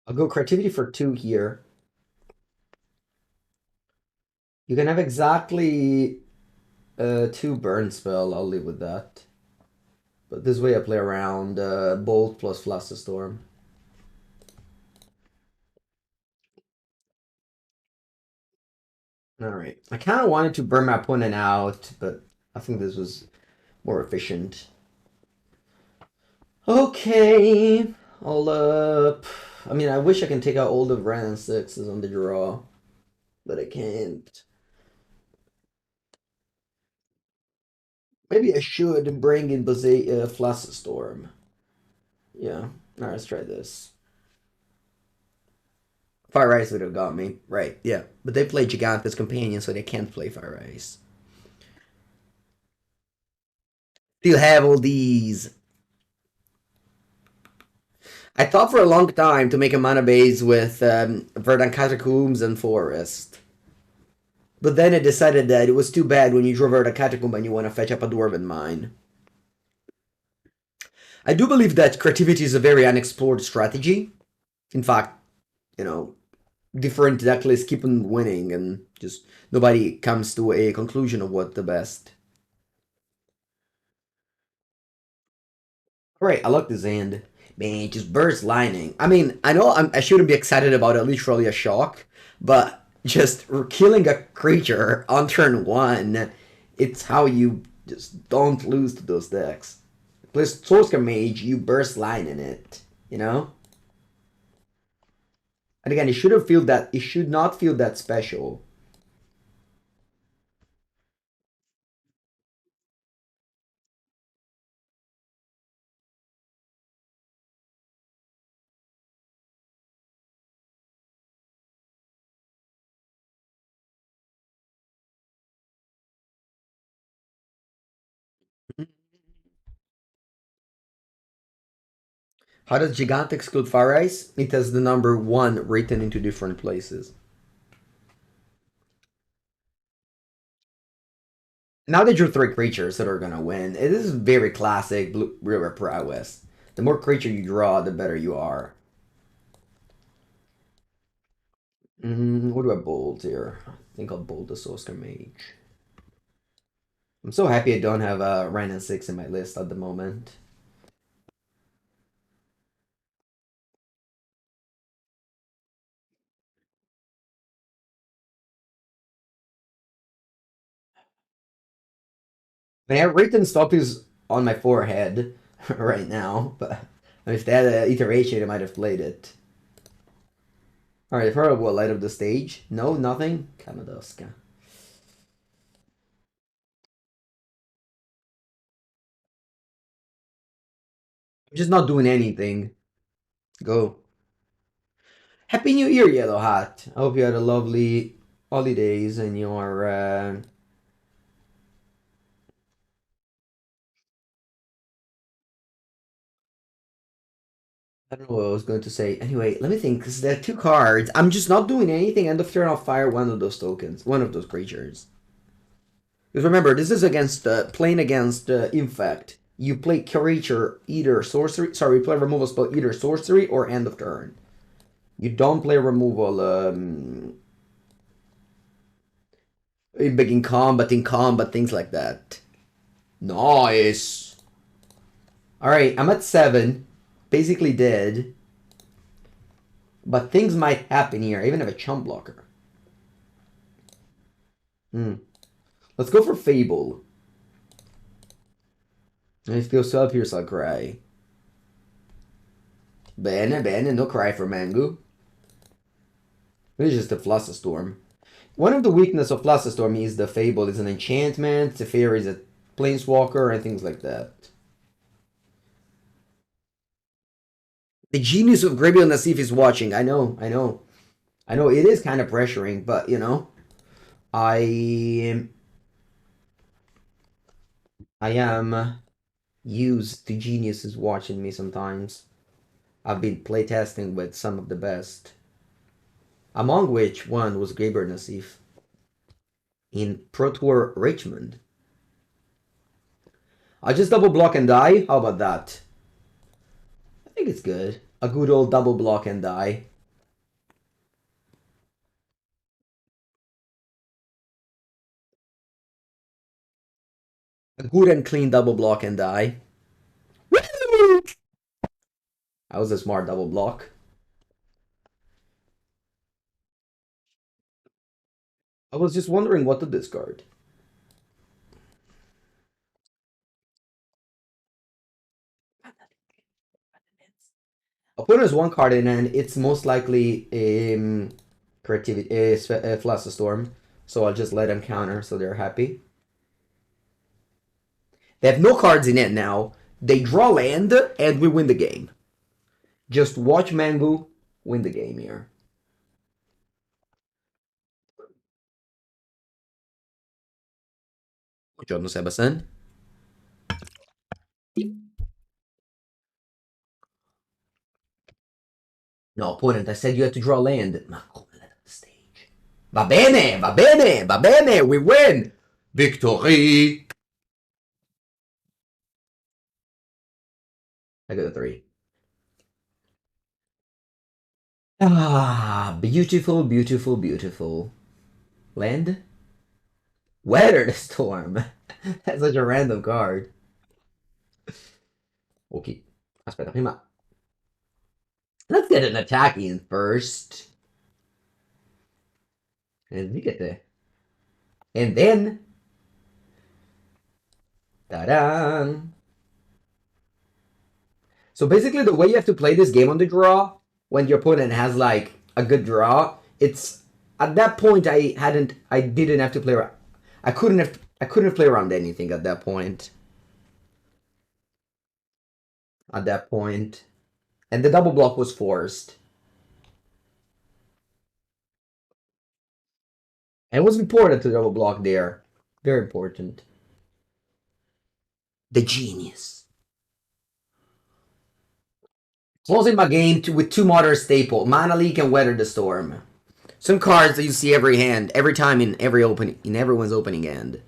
I'll go creativity for 2 here. You can have exactly 2 burn spell. I'll live with that. But this way I play around Bolt plus Flusterstorm. Alright. I kind of wanted to burn my opponent out, but I think this was more efficient. Okay. I mean, I wish I can take out all the Wrenn and Sixes on the draw, but I can't. Maybe I should bring in Flusterstorm. Yeah. Alright, let's try this. Fire Ice would have got me. Right, yeah. But they play Gigantha's Companion, so they can't play Fire Ice. Still have all these. I thought for a long time to make a mana base with Verdant Catacombs and Forest. But then I decided that it was too bad when you draw Verdant Catacomb and you want to fetch up a Dwarven Mine. I do believe that creativity is a very unexplored strategy. In fact, you know, different deck lists keep on winning and just nobody comes to a conclusion of what the best. Alright, I like this hand. Man, just burst lightning. I mean, I know I shouldn't be excited about it, literally a shock, but just killing a creature on turn 1, it's how you just don't lose to those decks. Plus, Sorcerer Mage, you burst lightning it, you know? And again, it should not feel that special. How does Gigant exclude Fire Ice? It has the number 1 written into different places. Now they drew 3 creatures that are gonna win. It is very classic Blue River prowess. The more creature you draw, the better you are. What do I bold here? I think I'll bold the Sorcerer Mage. I'm so happy I don't have a Wrenn and Six in my list at the moment. I mean, written stop is on my forehead right now, but if they had an iteration, I might have played it. Alright, I've heard of what, Light of the Stage? No, nothing? Kamadoska. I'm just not doing anything. Go. Happy New Year, Yellow Hat. I hope you had a lovely holidays and your I don't know what I was going to say. Anyway, let me think, because there are 2 cards. I'm just not doing anything. End of turn, I'll fire one of those tokens. One of those creatures. Because remember, this is against playing against Infect. You play creature, either sorcery. Sorry, you play removal spell, either sorcery or end of turn. You don't play removal in combat, things like that. Nice. Alright, I'm at 7. Basically dead. But things might happen here. I even have a chump blocker. Let's go for Fable. I feel so up here, so I'll cry. Bene, no cry for Mangu. It's just a Flusterstorm. One of the weaknesses of Flusterstorm is the Fable is an enchantment, Zephyr is a planeswalker, and things like that. The genius of Grabiel Nassif is watching. I know. It is kind of pressuring, but you know, I am used to geniuses watching me sometimes. I've been playtesting with some of the best, among which one was Grabiel Nassif in Pro Tour Richmond. I'll just double block and die. How about that? I think it's good. A good old double block and die. A good and clean double block and die. Woo! That was a smart double block. I was just wondering what to discard. Opponent has one card in and it's most likely creativity Flusterstorm. So I'll just let them counter so they're happy. They have no cards in it now. They draw land and we win the game. Just watch Mangu win the game here. Buongiorno Sebastian. No, opponent, I said you had to draw land. Ma come let the stage. Va bene, va bene, va bene, we win! Victory! I got a 3. Ah, beautiful, beautiful, beautiful. Land? Weather the Storm. That's such a random card. Ok. Aspetta, prima. Let's get an attack in first. And we get the. And then. Ta-da! So basically, the way you have to play this game on the draw, when your opponent has like a good draw, it's at that point I didn't have to play around. I couldn't have played around anything at that point. And the double block was forced. And it was important to double block there. Very important. The genius. Closing my game with 2 modern staple, Mana Leak and Weather the Storm. Some cards that you see every hand, every time in everyone's opening hand.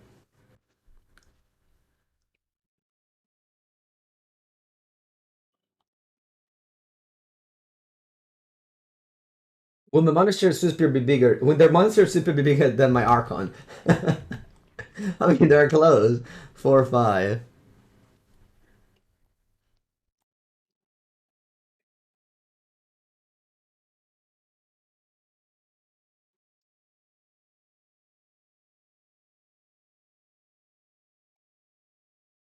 Will the monster super be bigger? Will their monster super be bigger than my Archon? I mean, they're close. 4 or 5.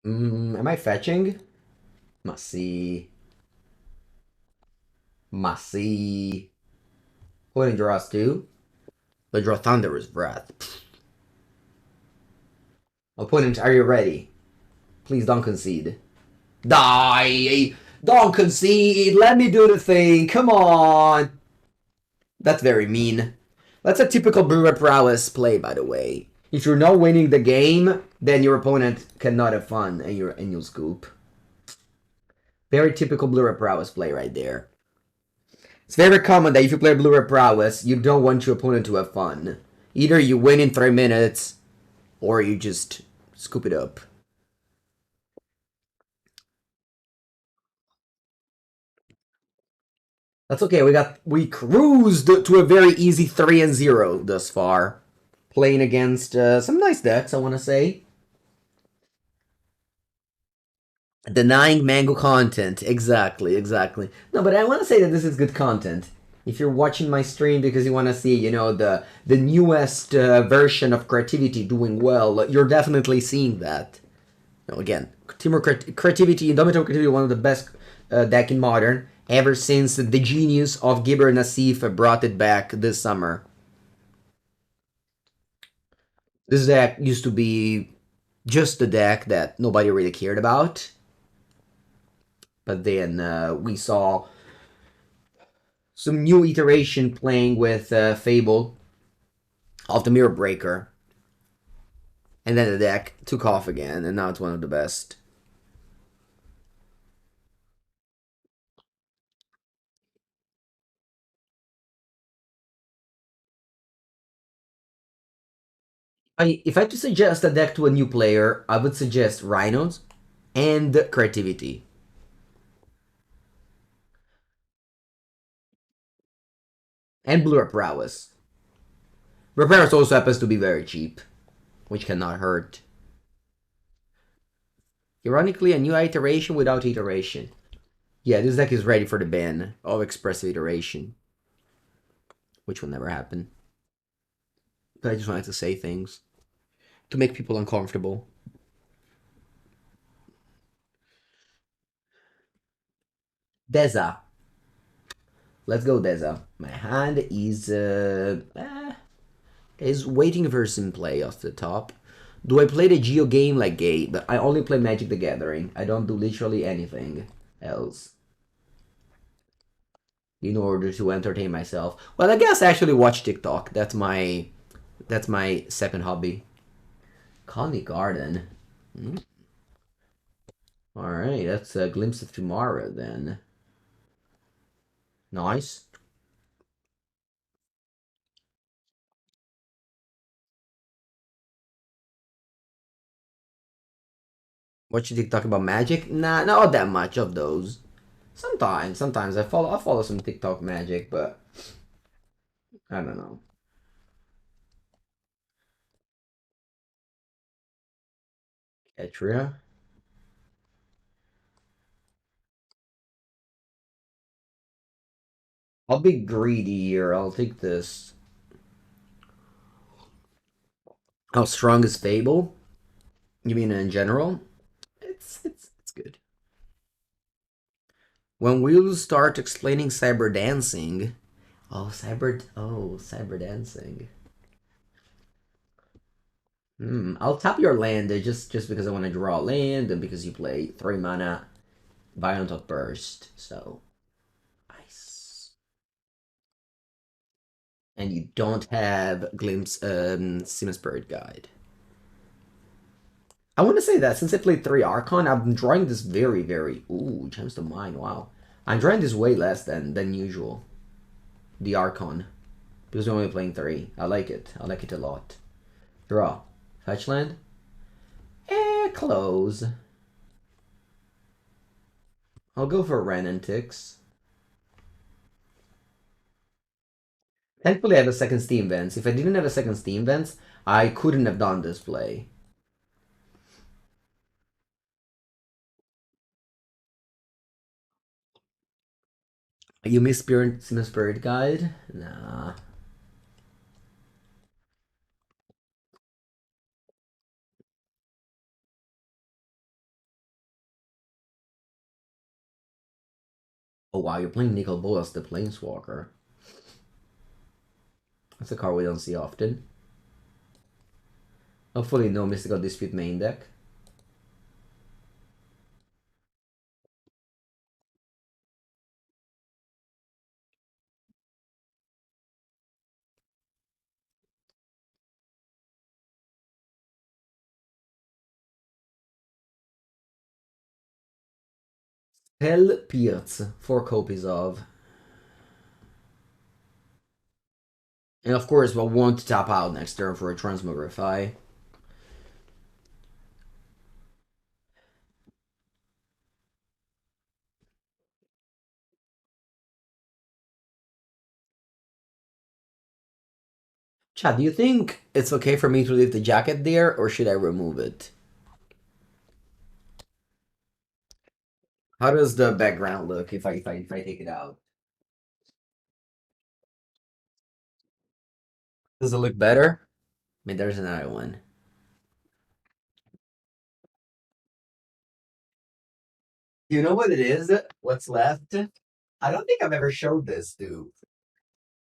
Am I fetching? Must see. Must see. What did draws do? They draw Thunderous Breath. Opponent, are you ready? Please don't concede. Die! Don't concede! Let me do the thing! Come on! That's very mean. That's a typical Brewer Prowess play, by the way. If you're not winning the game, then your opponent cannot have fun and you'll scoop. Very typical Brewer Prowess play right there. It's very common that if you play Brewer Prowess, you don't want your opponent to have fun. Either you win in 3 minutes, or you just scoop it up. That's okay. We cruised to a very easy 3-0 thus far, playing against some nice decks. I want to say. Denying mango content. Exactly. No, but I want to say that this is good content. If you're watching my stream because you want to see, the newest version of creativity doing well, you're definitely seeing that. Again, Temur Creativity, Indomitable Creativity, one of the best deck in Modern, ever since the genius of Gibber Nassif brought it back this summer. This deck used to be just the deck that nobody really cared about. But then we saw some new iteration playing with Fable of the Mirror Breaker. And then the deck took off again, and now it's one of the best. If I had to suggest a deck to a new player, I would suggest Rhinos and Creativity. And Blue Prowess. Blue Prowess also happens to be very cheap, which cannot hurt. Ironically, a new iteration without iteration. Yeah, this deck is ready for the ban of expressive iteration, which will never happen. But I just wanted to say things to make people uncomfortable. Deza. Let's go, Deza. My hand is waiting for some play off the top. Do I play the Geo game like Gabe? I only play Magic the Gathering. I don't do literally anything else in order to entertain myself. Well, I guess I actually watch TikTok. That's my second hobby. Colony Garden. All right, that's a glimpse of tomorrow then. Nice. What you TikTok about Magic? Nah, not that much of those. Sometimes I follow some TikTok Magic, but I don't know. Ketria. I'll be greedy here. I'll take this. How strong is Fable? You mean in general? It's good. When we'll start explaining cyber dancing. Cyber dancing. I'll tap your land just because I want to draw a land and because you play 3 mana Violent Outburst. So nice. And you don't have Sim Spirit Guide. I want to say that since I played 3 Archon, I'm drawing this very, very... Ooh, Gems to Mine, wow. I'm drawing this way less than usual. The Archon. Because we're only playing 3. I like it. I like it a lot. Draw. Fetch land? Close. I'll go for Wrenn and Six. Thankfully, I have a second Steam Vents. If I didn't have a second Steam Vents, I couldn't have done this play. You miss Spirit Guide? Nah. Oh wow, you're playing Nicol Bolas, the Planeswalker. That's a card we don't see often. Hopefully no Mystical Dispute main deck. Hell Pierce, 4 copies of. And of course, we'll want to tap out next turn for a Transmogrify. Chad, do you think it's okay for me to leave the jacket there, or should I remove it? How does the background look if I take it out? Does it look better? I mean, there's another one. You know what it is? What's left? I don't think I've ever showed this, dude.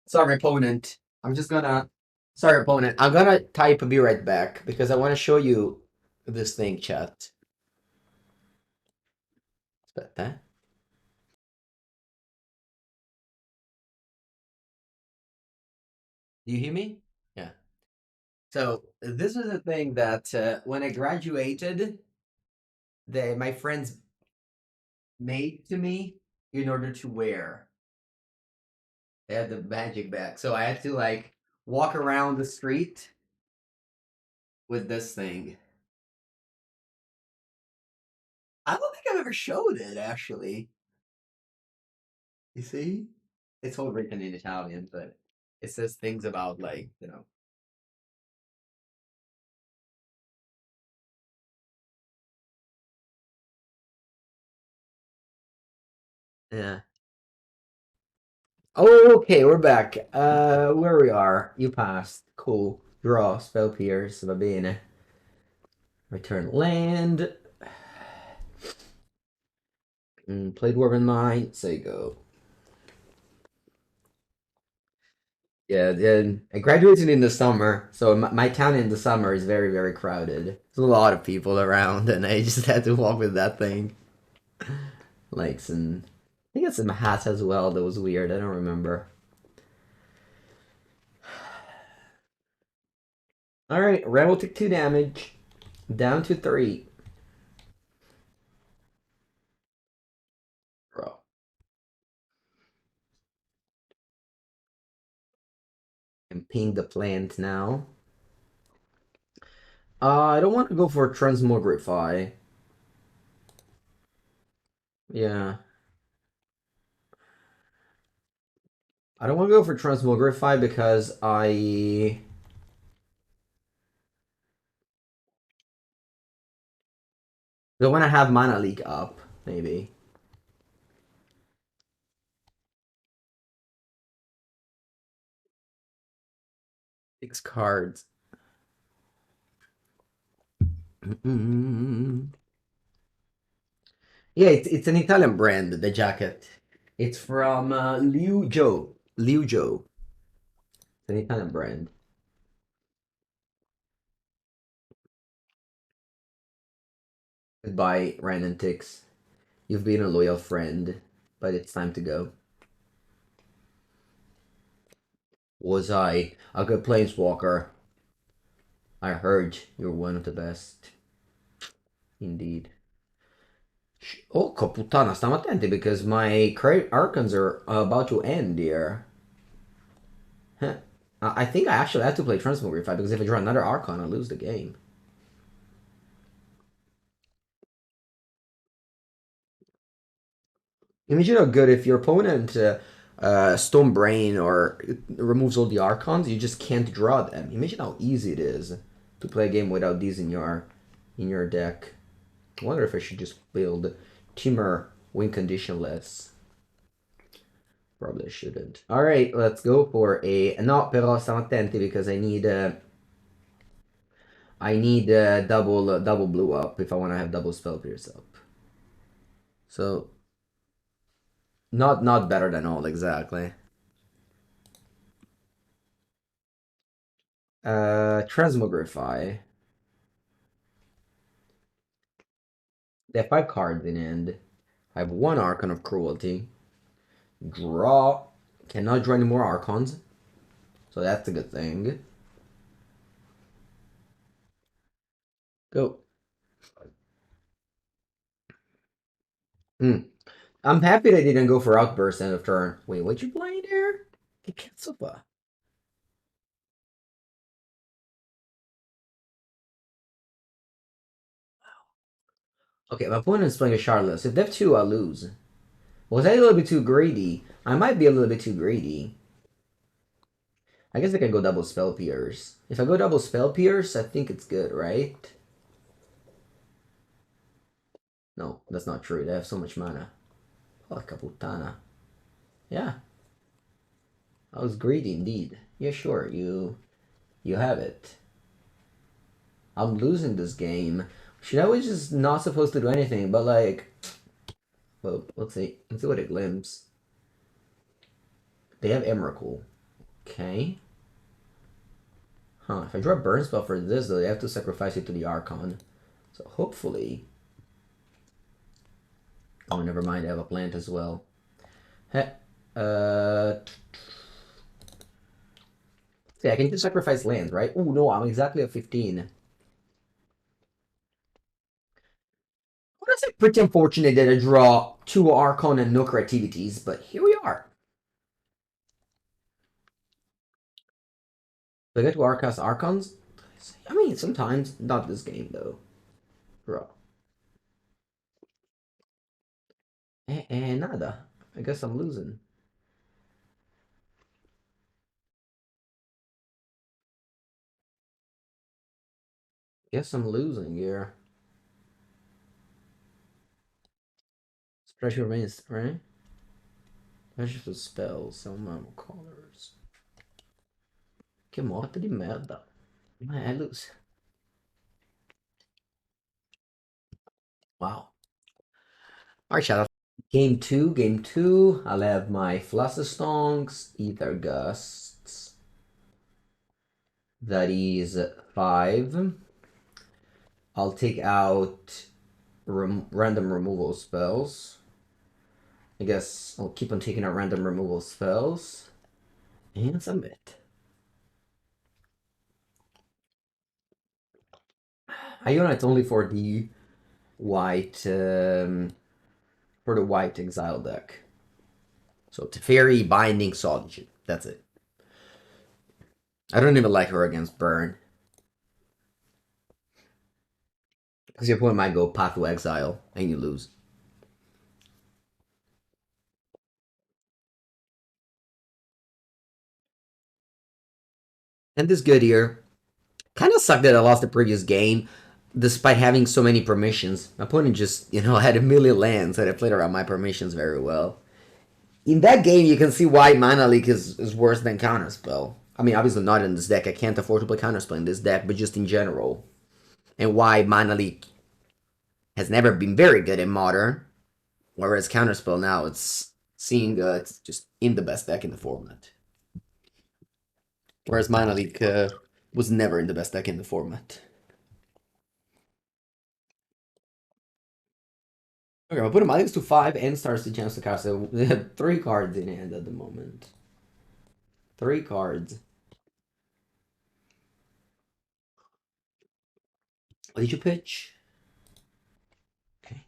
Sorry, opponent. I'm just gonna. Sorry, opponent. I'm gonna type "be right back" because I want to show you this thing, chat. Aspetta. Do you hear me? Yeah. So this is a thing that when I graduated, my friends made to me in order to wear. They had the magic bag, so I had to like walk around the street with this thing. I don't think I've ever showed it actually. You see? It's all written in Italian, but it says things about like. Yeah. Okay, we're back. Where we are. You passed. Cool. Draw. Spell Pierce. Va bene. Return land. Play Dwarven Mine. Say go. Yeah, then I graduated in the summer, so my town in the summer is very, very crowded. There's a lot of people around, and I just had to walk with that thing. Like some, I think it's some hats as well. That was weird. I don't remember. All right, Red will take 2 damage, down to 3. Bro, and ping the plant now. I don't want to go for Transmogrify. Yeah, I don't want to go for Transmogrify because I don't want to have Mana Leak up. Maybe 6 cards. Yeah, it's an Italian brand, the jacket. It's from Liu Zhou. Liu Zhou. It's an Italian brand. Goodbye, Wrenn and Six. You've been a loyal friend, but it's time to go. Was I a good planeswalker? I heard you're one of the best. Indeed. Oh, puttana, stiamo attenti because my Archons are about to end here. Huh. I think I actually have to play Transmogrify because if I draw another Archon, I lose the game. Imagine how good if your opponent Stone Brain or removes all the Archons, you just can't draw them. Imagine how easy it is to play a game without these in your deck. I wonder if I should just build Temur win conditionless. Probably I shouldn't. All right, let's go for a no. Però stiamo attenti because I need double blue up if I want to have double spell pierce up. So not better than all exactly. Transmogrify. They have 5 cards in hand. I have 1 Archon of Cruelty. Draw. Cannot draw any more Archons. So that's a good thing. Go. I'm happy they didn't go for Outburst end of turn. Wait, what you playing there? Ketsupa. Okay, my opponent's playing a Shardless. If they have 2, I'll lose. Was I a little bit too greedy? I might be a little bit too greedy. I guess I can go double Spell Pierce. If I go double Spell Pierce, I think it's good, right? No, that's not true. They have so much mana. Oh, Caputana. Yeah, I was greedy indeed. Yeah, sure, you have it. I'm losing this game. Should I was just not supposed to do anything, but like, well, let's see. Let's see what it glimpses. They have Emrakul. Okay. Huh, if I draw a burn spell for this, though, they have to sacrifice it to the Archon. So hopefully... Oh, never mind, I have a plant as well. Heh. See, I can just sacrifice lands, right? Oh, no, I'm exactly at 15. Well, that's like pretty unfortunate that I draw 2 Archon and no creativities, but here we are. Do I get to Arcast Archons? I mean, sometimes. Not this game, though. Bro. Nada. I guess I'm losing. Guess I'm losing here. Pressure remains, right? Magical spells são mammal colors. Que morte de merda. Melos. Wow. Alright, shout out. Game 2. I'll have my Flusterstorms, Aether Gusts. That is 5. I'll take out random removal spells. I guess I'll keep on taking out random removal spells. And submit. Iona, it's only for the white exile deck. So Teferi, Binding, Solitude. That's it. I don't even like her against Burn. Because your opponent might go Path to Exile and you lose. And this good here. Kind of sucked that I lost the previous game, despite having so many permissions. My opponent just, had a million lands, and I played around my permissions very well. In that game, you can see why Mana Leak is worse than Counterspell. I mean, obviously not in this deck. I can't afford to play Counterspell in this deck, but just in general. And why Mana Leak has never been very good in Modern, whereas Counterspell now, it's just in the best deck in the format. Whereas Mana Leak was never in the best deck in the format. Okay, I'll put him to 5 and starts the chance to cast. So they have 3 cards in hand at the moment. 3 cards. What did you pitch? Okay.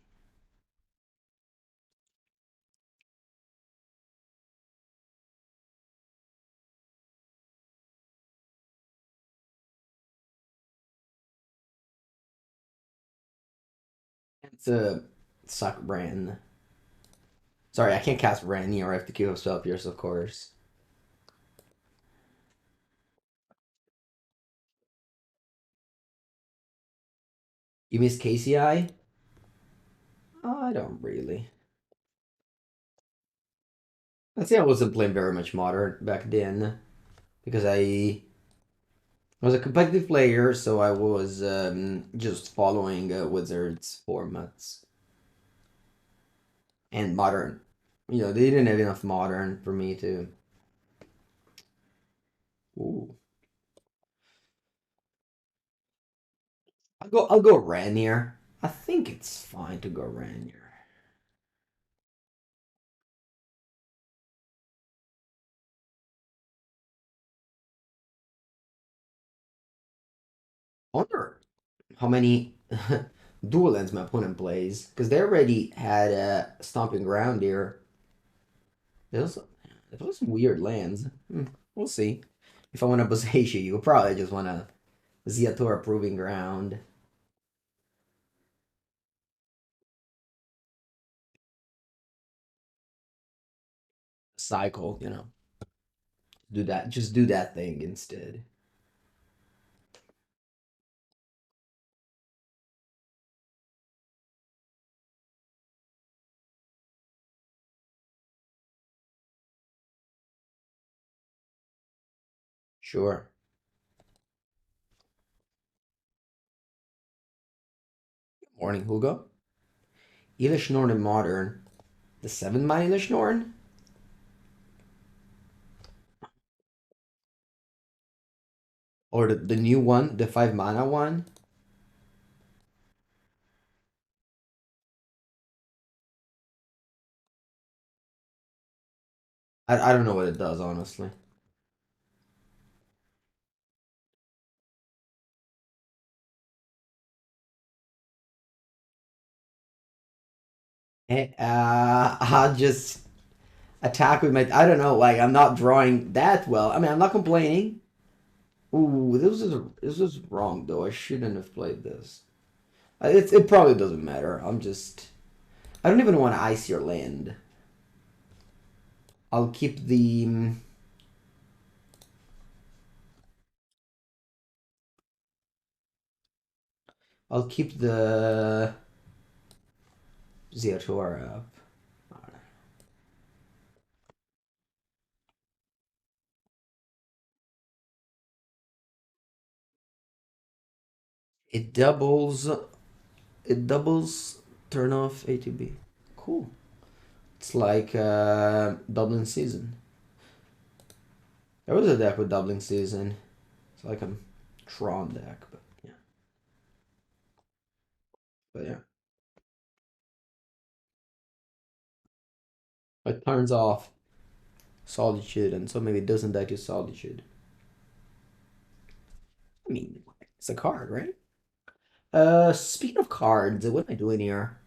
It's a suck Wrenn. Sorry, I can't cast Wrenn here. I have to queue up Spell Pierce, of course. You miss KCI? I don't really. I think I wasn't playing very much Modern back then. Because I was a competitive player, so I was just following Wizards formats. And Modern. They didn't have enough Modern for me to... Ooh. I'll go Wrenn here. I think it's fine to go Wrenn here. I wonder how many dual lands my opponent plays, because they already had a Stomping Ground here. There's some weird lands. We'll see. If I want to Boseiju, you probably just want to Ziatora Proving Ground. Cycle, do that. Just do that thing instead. Sure. Morning, Hugo. Elish Norn in Modern. The 7-mana Elish Norn? Or the new one, the 5-mana one? I don't know what it does, honestly. I'll just attack with my... I don't know, like, I'm not drawing that well. I mean, I'm not complaining. Ooh, this is wrong, though. I shouldn't have played this. It probably doesn't matter. I'm just... I don't even want to ice your land. I'll keep the... I'll keep the... Ziatora up. It doubles. It doubles. Turn off ATB. Cool. It's like Dublin Season. There was a deck with Dublin Season. It's like a Tron deck, but yeah. But yeah. It turns off Solitude, and so maybe it doesn't die to Solitude. I mean, it's a card, right? Speaking of cards, what am I doing here?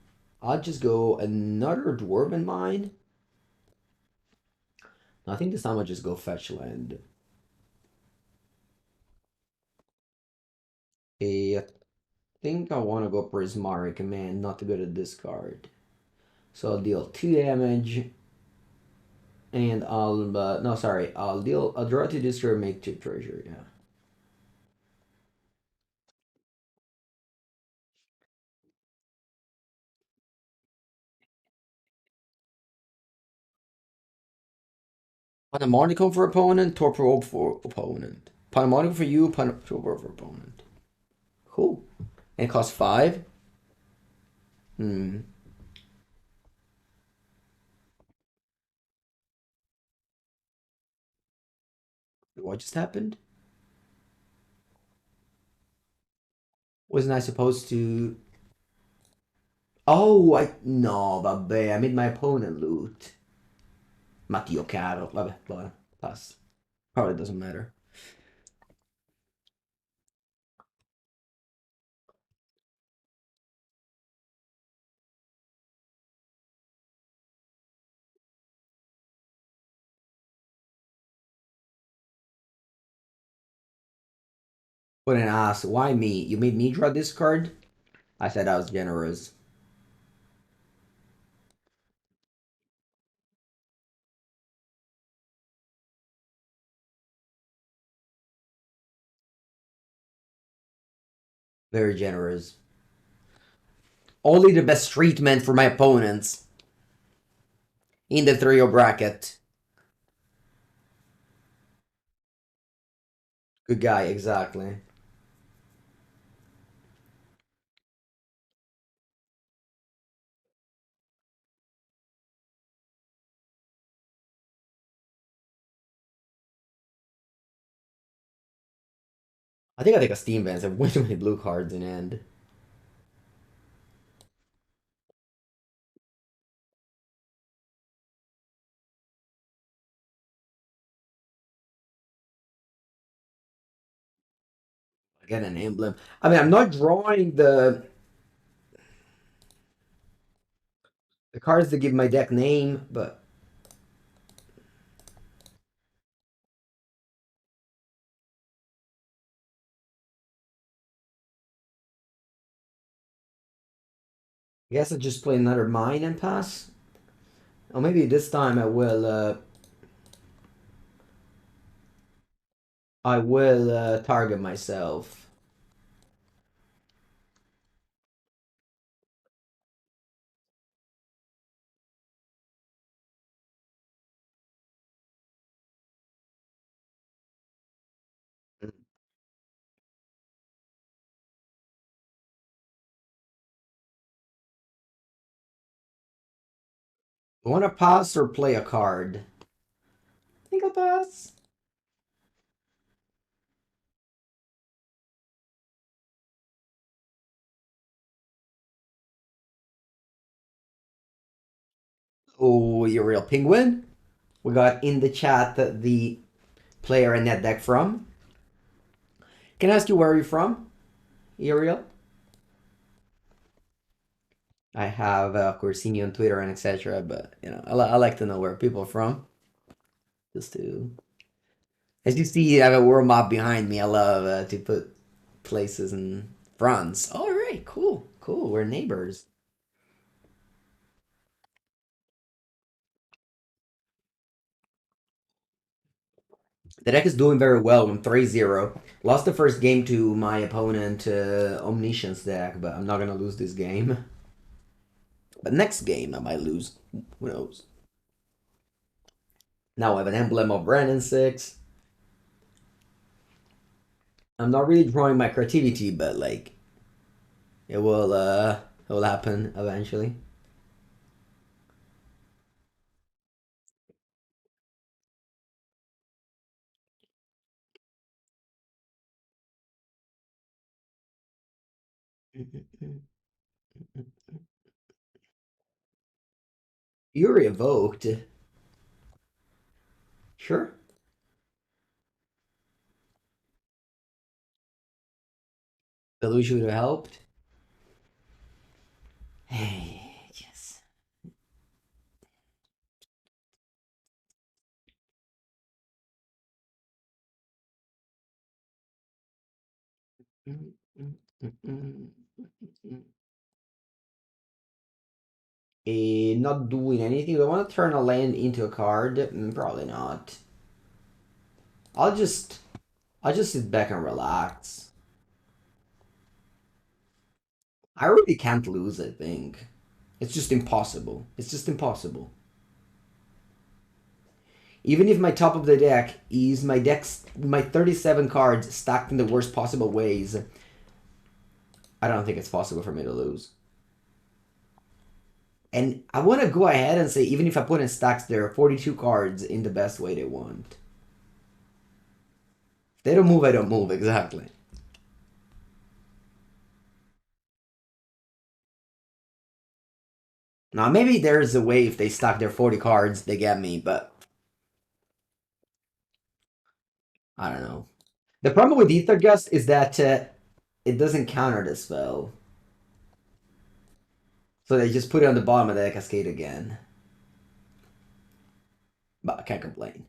I'll just go another Dwarven Mine. I think this time I'll just go fetch land. I think I want to go Prismari Command, not to go to discard. So I'll deal 2 damage. And I'll, no, sorry, I'll draw 2 discard, make 2 treasure, yeah. Panamonical for opponent, Torpor for opponent. Panamonical for you, Torpor for opponent. Cool. And it costs 5? Hmm. What just happened? Wasn't I supposed to... Oh, no, vabbè, I made my opponent loot. Mattio caro. Vabbè, buona. Pass. Probably doesn't matter. Wouldn't ask, why me? You made me draw this card? I said I was generous. Very generous. Only the best treatment for my opponents. In the 3-0 bracket. Good guy, exactly. I think I take a Steam Vans. I have way too many blue cards in hand. I get an emblem. I mean, I'm not drawing the cards that give my deck name, but I guess I'll just play another mine and pass. Or maybe this time I will target myself. I want to pass or play a card? I think I'll pass. Oh, you're a real penguin. We got in the chat the player in that deck from. Can I ask you where you're from, Uriel? I have, of course, seen you on Twitter and etc. But you know, I like to know where people are from. Just to, as you see, I have a world map behind me. I love to put places in fronts. All right, cool, cool. We're neighbors. The deck is doing very well. I'm 3-0. Lost the first game to my opponent, Omniscience deck, but I'm not gonna lose this game. But next game I might lose. Who knows? Now I have an emblem of Wrenn and Six. I'm not really drawing my creativity, but like it will happen eventually. You're revoked. Sure. Delusion would have helped. Hey, yes. Not doing anything. Do I want to turn a land into a card? Probably not. I'll just I'll just sit back and relax. I really can't lose, I think. It's just impossible. It's just impossible. Even if my top of the deck is my 37 cards stacked in the worst possible ways, I don't think it's possible for me to lose. And I want to go ahead and say, even if I put in stacks, there are 42 cards in the best way they want. If they don't move, I don't move, exactly. Now, maybe there's a way if they stack their 40 cards, they get me, but I don't know. The problem with Aether Gust is that it doesn't counter the spell. So they just put it on the bottom of the cascade again. But I can't complain.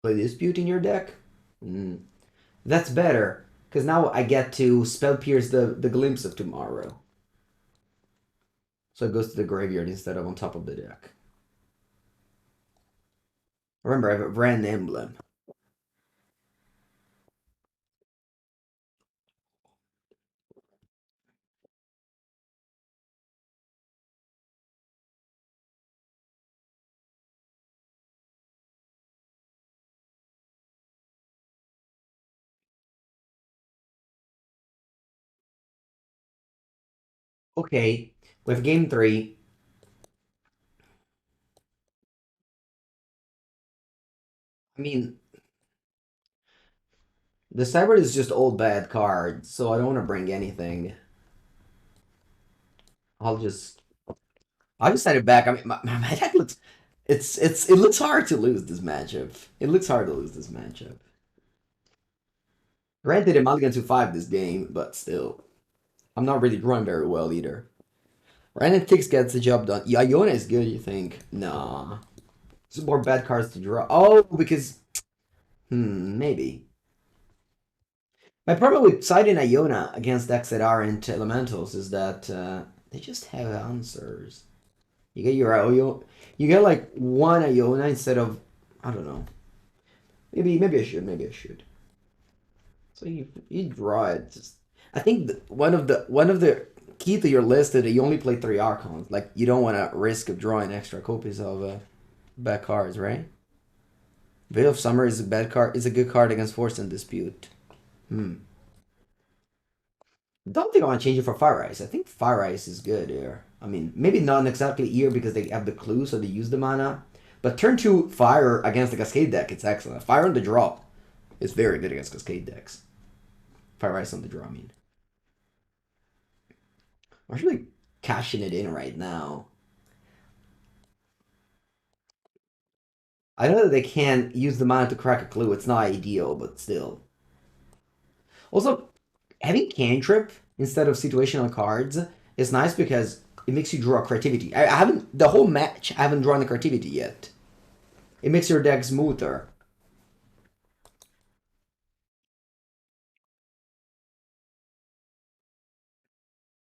Play Dispute in your deck? That's better, because now I get to Spell Pierce the Glimpse of Tomorrow. So it goes to the graveyard instead of on top of the deck. Remember, I have a Wrenn emblem. Okay, with game 3, I mean, the Cybert is just old bad card, so I don't want to bring anything. I'll just I'll just set it back. I mean, my deck looks it looks hard to lose this matchup. It looks hard to lose this matchup. Granted, I'm only going to 5 this game, but still, I'm not really drawing very well either. Wrenn and Six gets the job done. Yeah, Iona is good, you think? Nah. Some more bad cards to draw. Oh, because maybe. My problem with siding Iona against decks that aren't elementals is that they just have answers. You get your Iona, you get like one Iona instead of I don't know. Maybe I should. Maybe I should. So you draw it. Just I think one of the key to your list is that you only play 3 Archons. Like you don't want to risk of drawing extra copies of bad cards, right? Veil of Summer is a bad card. Is a good card against Force and Dispute. Don't think I want to change it for Fire Ice. I think Fire Ice is good here. I mean, maybe not exactly here because they have the clue, so they use the mana. But turn 2 Fire against the Cascade deck, it's excellent. Fire on the draw is very good against Cascade decks. Fire Ice on the draw, I mean. I'm actually cashing it in right now. I know that they can use the mana to crack a clue. It's not ideal, but still. Also, having cantrip instead of situational cards is nice because it makes you draw creativity. I haven't the whole match. I haven't drawn the creativity yet. It makes your deck smoother.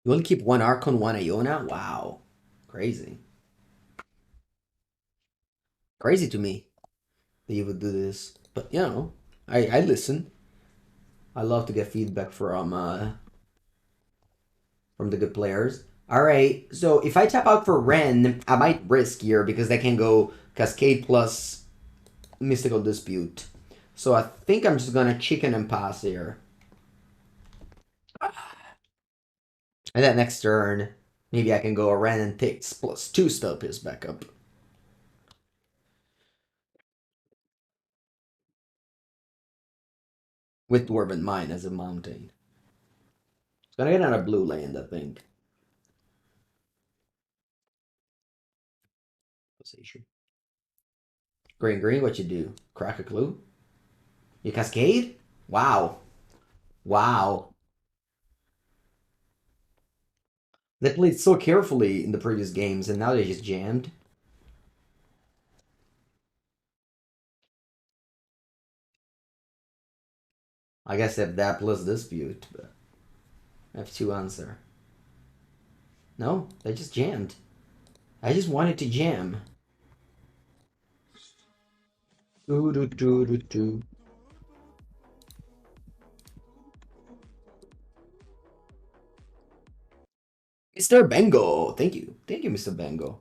You only keep one Archon, one Iona. Wow, crazy, crazy to me that you would do this. But you know, I listen. I love to get feedback from from the good players. Alright, so if I tap out for Wrenn, I might risk here because they can go Cascade plus Mystical Dispute. So I think I'm just gonna chicken and pass here. And then next turn, maybe I can go a Wrenn and Six plus 2 Spell Pierce backup. With Dwarven Mine as a mountain. It's gonna get another blue land, I think. Boseiju. Green, what you do? Crack a clue? You Cascade? Wow. Wow. They played so carefully in the previous games, and now they just jammed. I guess they have that plus Dispute, but I have 2 answer. No, they just jammed. I just wanted to jam. Mr. Bengo. Thank you. Thank you, Mr. Bengo.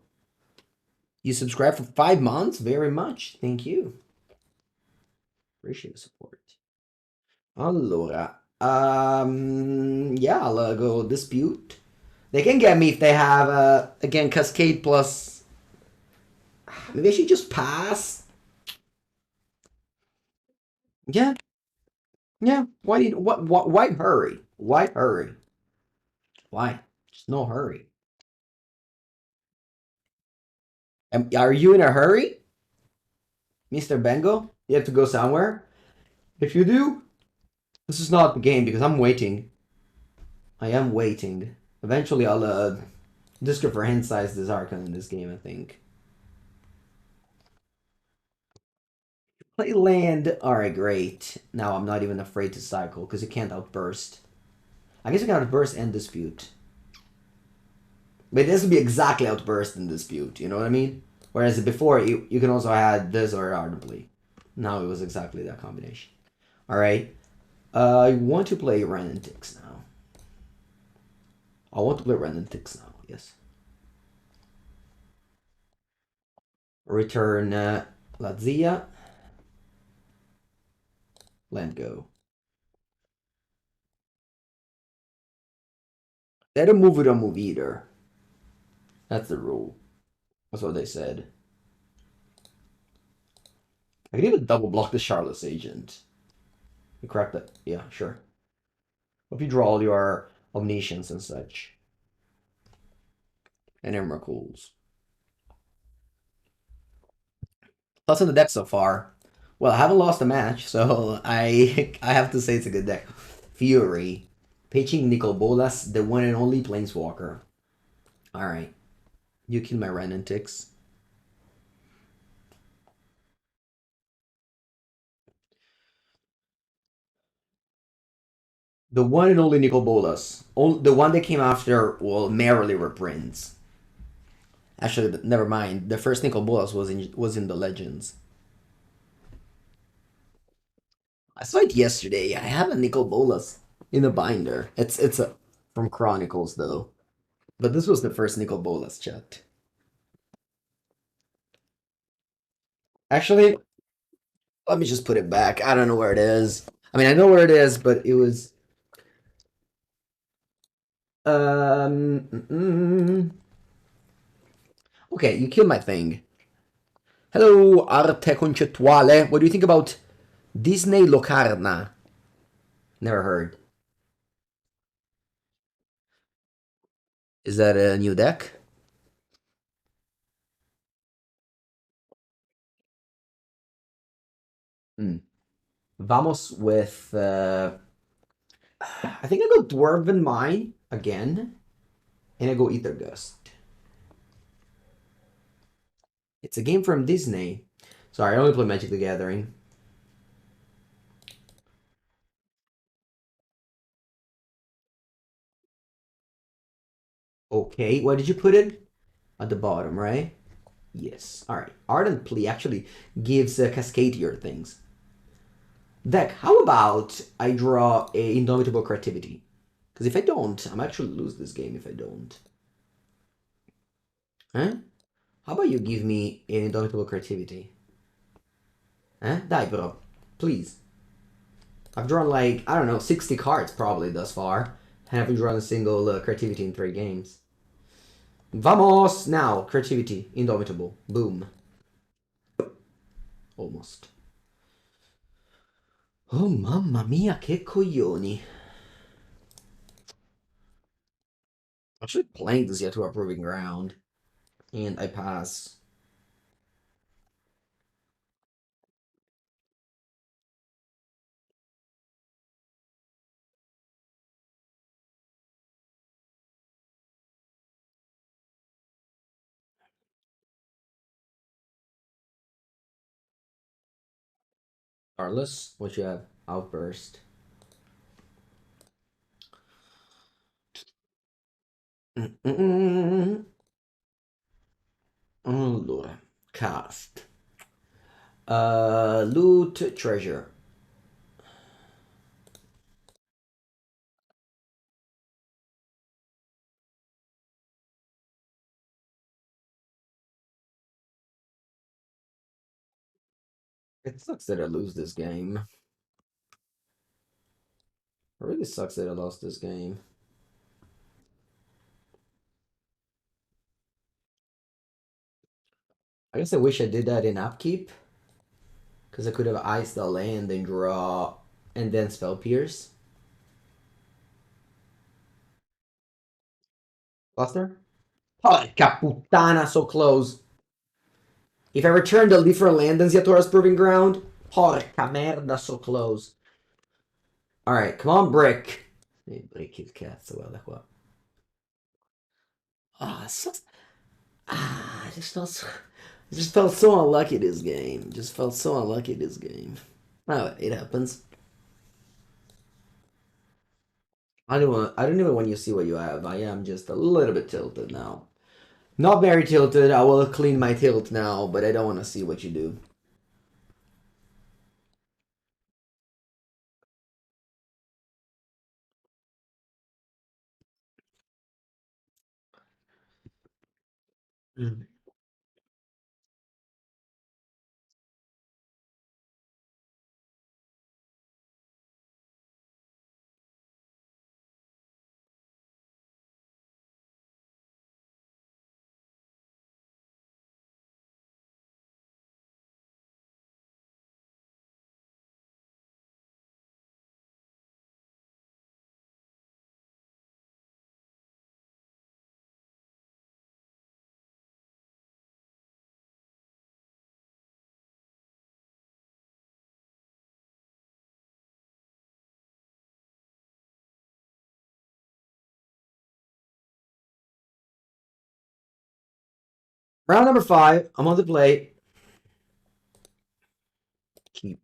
You subscribed for 5 months? Very much. Thank you. Appreciate the support. Allora. Yeah, I'll go Dispute. They can get me if they have, again, Cascade plus... Maybe I should just pass. Yeah. Yeah. Why hurry? Why hurry? Why? Just no hurry. Are you in a hurry? Mr. Bengo? You have to go somewhere? If you do, this is not the game because I'm waiting. I am waiting. Eventually I'll discard for hand size this Archon in this game, I think. Play land. Alright, great. Now I'm not even afraid to cycle because you can't outburst. I guess you can outburst and dispute. But it has to be exactly outburst and dispute, you know what I mean? Whereas before, you can also add this or ardently. Now it was exactly that combination. Alright. I want to play Wrenn and Six now. I want to play Wrenn and Six now, yes. Return Lazia. Land go. They don't move, we don't move either. That's the rule. That's what they said. I can even double block the Charlotte's Agent. You crack that? Yeah, sure. Hope you draw all your Omniscience and such. And Emeracools. Thoughts on the deck so far? Well, I haven't lost a match, so I have to say it's a good deck. Fury. Pitching Nicol Bolas, the one and only Planeswalker. Alright. You kill my Wrenn and Six. The one and only Nicol Bolas. The one that came after, well, merely reprints. Actually, never mind. The first Nicol Bolas was in the Legends. I saw it yesterday. I have a Nicol Bolas in a binder. It's from Chronicles though. But this was the first Nicol Bolas, chat. Actually, let me just put it back. I don't know where it is. I mean, I know where it is, but it was Okay, you killed my thing. Hello, Arte Concettuale. What do you think about Disney Locarna? Never heard. Is that a new deck? Vamos with... I think I go Dwarven Mine again. And I go Aether Gust. It's a game from Disney. Sorry, I only play Magic the Gathering. Okay, where did you put it? At the bottom, right? Yes. Alright. Ardent Plea actually gives Cascadier things. Deck, how about I draw a Indomitable Creativity? Because if I don't, I'm actually lose this game if I don't. Huh? How about you give me an Indomitable Creativity? Huh? Dai, bro. Please. I've drawn like, I don't know, 60 cards probably thus far. I haven't drawn a single Creativity in 3 games. Vamos! Now, Creativity. Indomitable. Boom. Almost. Oh, mamma mia, che coglioni. I'm actually playing this Ziatora Proving Ground. And I pass. Carlos, what you have? Outburst. Allora, cast. Loot treasure. It sucks that I lose this game. It really sucks that I lost this game. I guess I wish I did that in upkeep. Because I could have iced the land and draw and then spell pierce. Buster? Porca puttana, so close. If I returned a different land than Ziatora's Proving Ground, porca merda, so close. Alright, come on, Brick. Brick il cazzo, guarda qua. Ah, so... I just felt so unlucky this game. Just felt so unlucky this game. Oh, it happens. I don't even want you to see what you have. I am just a little bit tilted now. Not very tilted. I will clean my tilt now, but I don't want to see what you do. Mm. Round number 5. I'm on the plate. Keep.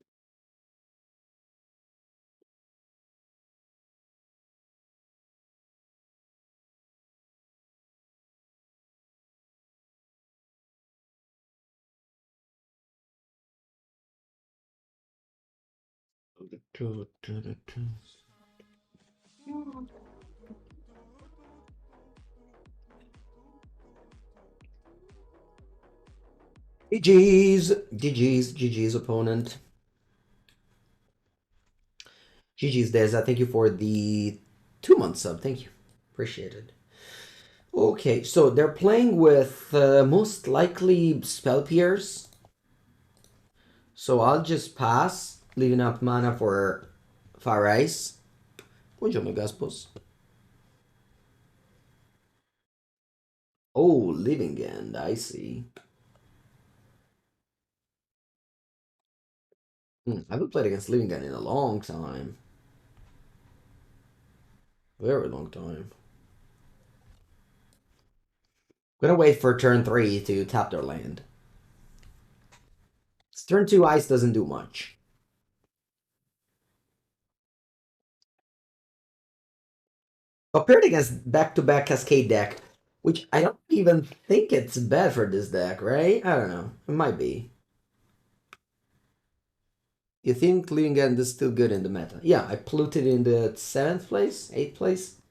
GG's opponent. GG's Deza, thank you for the 2-month sub. Thank you. Appreciate it. Okay, so they're playing with most likely Spell Pierce. So I'll just pass, leaving up mana for Fire Ice. Buongiorno, Gaspos. Oh, Living End, I see. I haven't played against Living End in a long time. Very long time. I'm gonna wait for turn 3 to tap their land. Turn 2 Ice doesn't do much. Compared against back-to-back Cascade deck, which I don't even think it's bad for this deck, right? I don't know. It might be. You think Living End is still good in the meta? Yeah, I pluted in the 7th place? 8th place?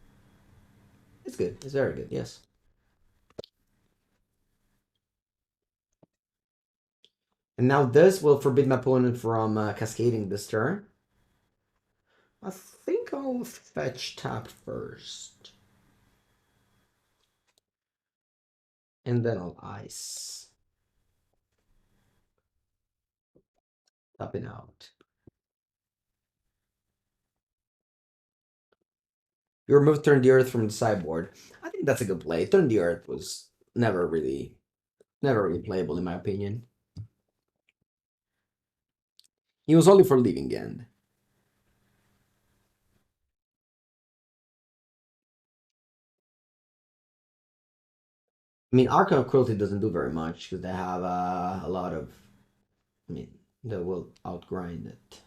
It's good. It's very good, yes. And now this will forbid my opponent from cascading this turn. I think I'll fetch tap first. And then I'll ice. Tapping out. You remove Turn the Earth from the sideboard. I think that's a good play. Turn the Earth was never really playable in my opinion. He was only for leaving end. I mean, Archon of Cruelty doesn't do very much because they have a lot of. I mean, they will outgrind it.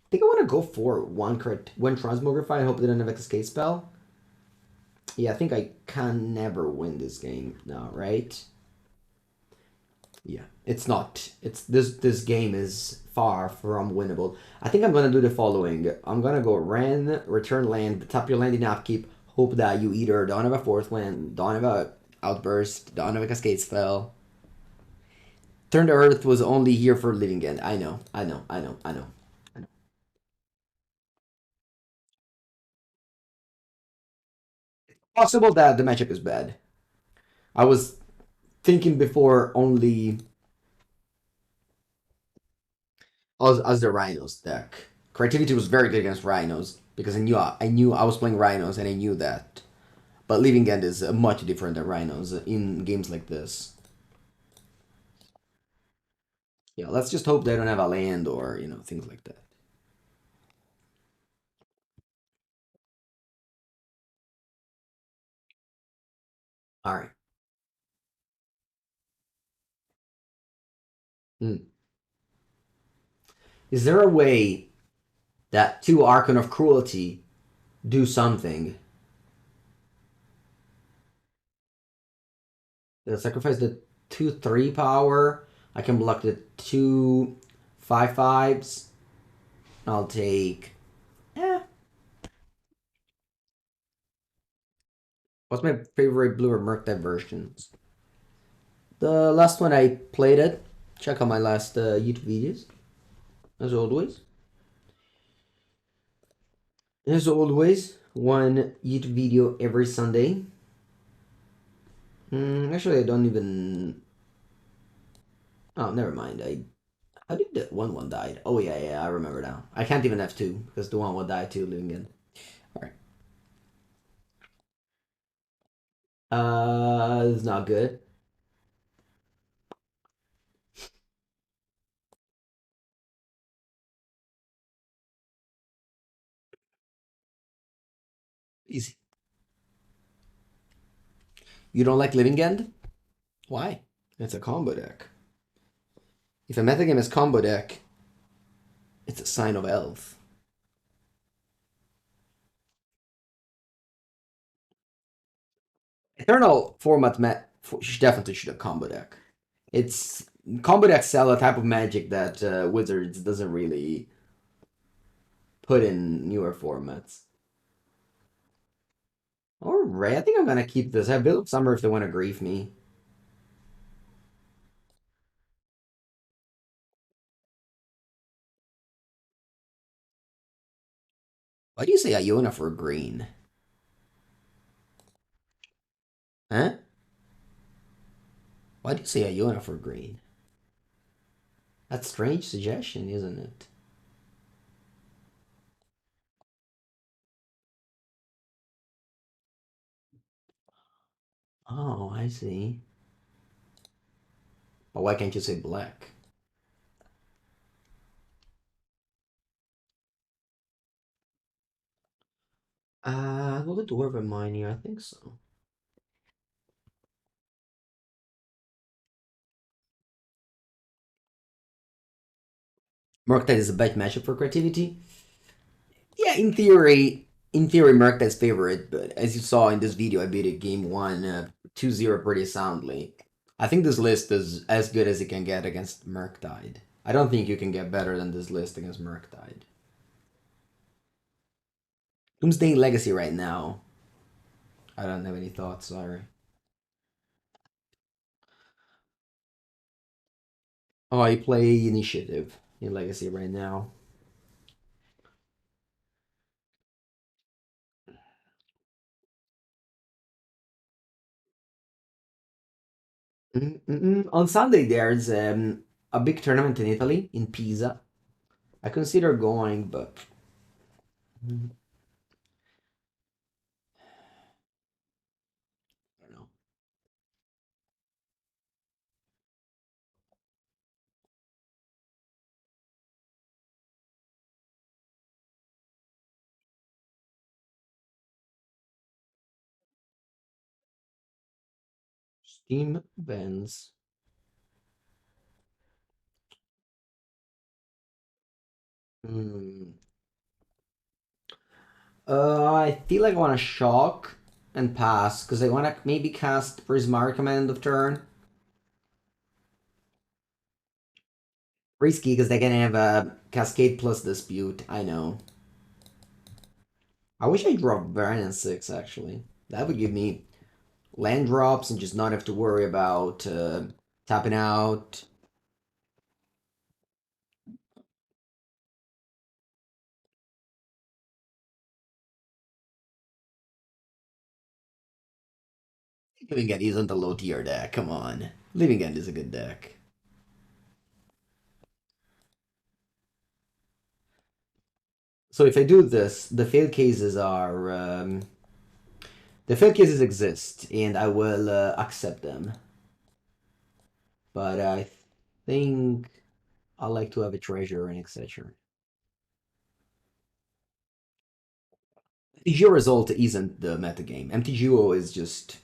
I think I want to go for one Transmogrify and hope they don't have escape spell. Yeah, I think I can never win this game now, right? Yeah, it's not. It's this game is far from winnable. I think I'm gonna do the following. I'm gonna go Wrenn, return land, tap your land in upkeep, hope that you either don't have a fourth wind, don't have a outburst, don't have a cascade spell. Turn to Earth was only here for living end. I know. Possible that the matchup is bad. I was thinking before only as the Rhinos deck. Creativity was very good against Rhinos because I knew I was playing Rhinos and I knew that. But Living End is much different than Rhinos in games like this. Yeah, let's just hope they don't have a land or, things like that. Alright. Is there a way that 2 Archon of Cruelty do something? They'll sacrifice the 2/3 power. I can block the 2 5/5s. I'll take. What's my favorite blue or Murktide versions? The last one I played it. Check out my last YouTube videos. As always. As always, one YouTube video every Sunday. Actually, I don't even. Oh, never mind. How did the one died? Oh yeah, I remember now. I can't even have 2 because the one died too living in. All right. It's not good. Easy. You don't like Living End? Why? It's a combo deck. If a metagame is combo deck, it's a sign of elf. Eternal format definitely should have combo deck. It's combo decks sell a type of magic that Wizards doesn't really put in newer formats. Alright, I think I'm gonna keep this. I built up Summer if they want to grief me. Why do you say Iona for green? Huh? Why do you say Iona for green? That's a strange suggestion, isn't it? Oh, I see. But why can't you say black? Will the Dwarven Mine here? I think so. Murktide is a bad matchup for creativity. Yeah, in theory, Murktide's favorite, but as you saw in this video, I beat it game 1, 2-0 pretty soundly. I think this list is as good as it can get against Murktide. I don't think you can get better than this list against Murktide. Doomsday Legacy right now. I don't have any thoughts, sorry. Oh, I play Initiative in Legacy right now. On Sunday, there's a big tournament in Italy, in Pisa. I consider going, but I don't know. Steam events. Hmm. I feel like I want to shock and pass because I want to maybe cast Prismari Command of turn. Risky because they can have a Cascade plus Dispute. I know. I wish I dropped Wrenn and Six actually. That would give me land drops and just not have to worry about tapping out. Living End isn't a low tier deck. Come on, Living End is a good deck. So if I do this, the failed cases exist, and I will accept them. But I think I like to have a treasure and etc. MTGO result isn't the metagame. MTGO is just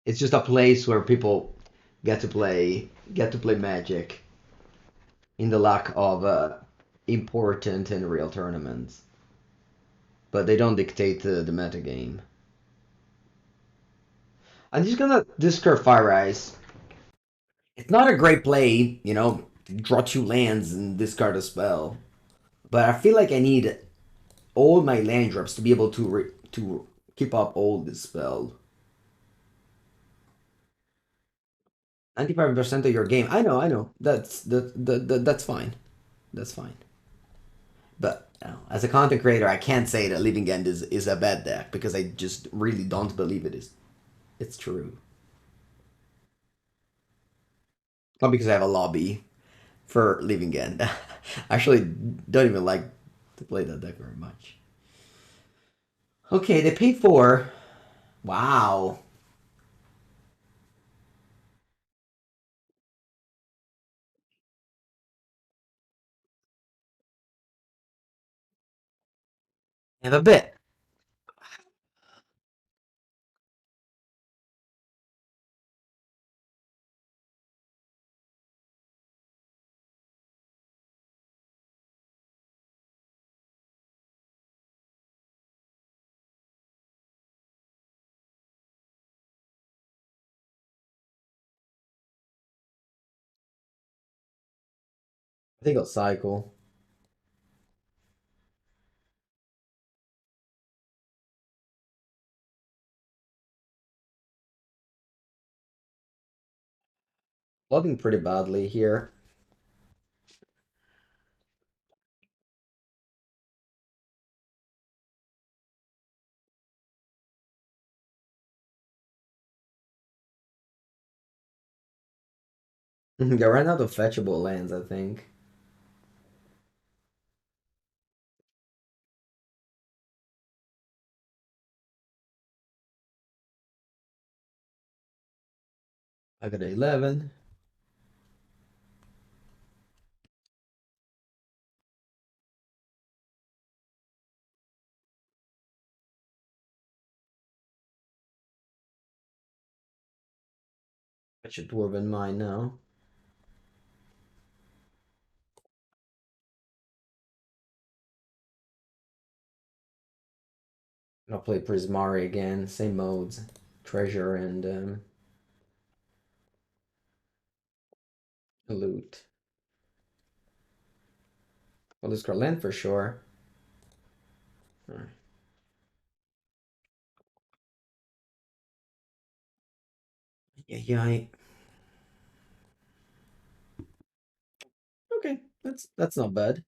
it's just a place where people get to play Magic in the lack of important and real tournaments. But they don't dictate the metagame. I'm just gonna discard Fire Eyes. It's not a great play, draw two lands and discard a spell. But I feel like I need all my land drops to be able to keep up all this spell. 95% of your game. I know. That's fine. That's fine. But as a content creator, I can't say that Living End is a bad deck because I just really don't believe it is. It's true. Not because I have a lobby for Living End. Actually, don't even like to play that deck very much. Okay, they paid for. Wow. I have a bit. I think I'll cycle. Flooding pretty badly here. I ran out of fetchable lands, I think. I got 11. Fetch a Dwarven Mine now. I'll play Prismari again. Same modes. Treasure and loot. Well, this girl land for sure. Alright. Yeah. Okay, that's not bad.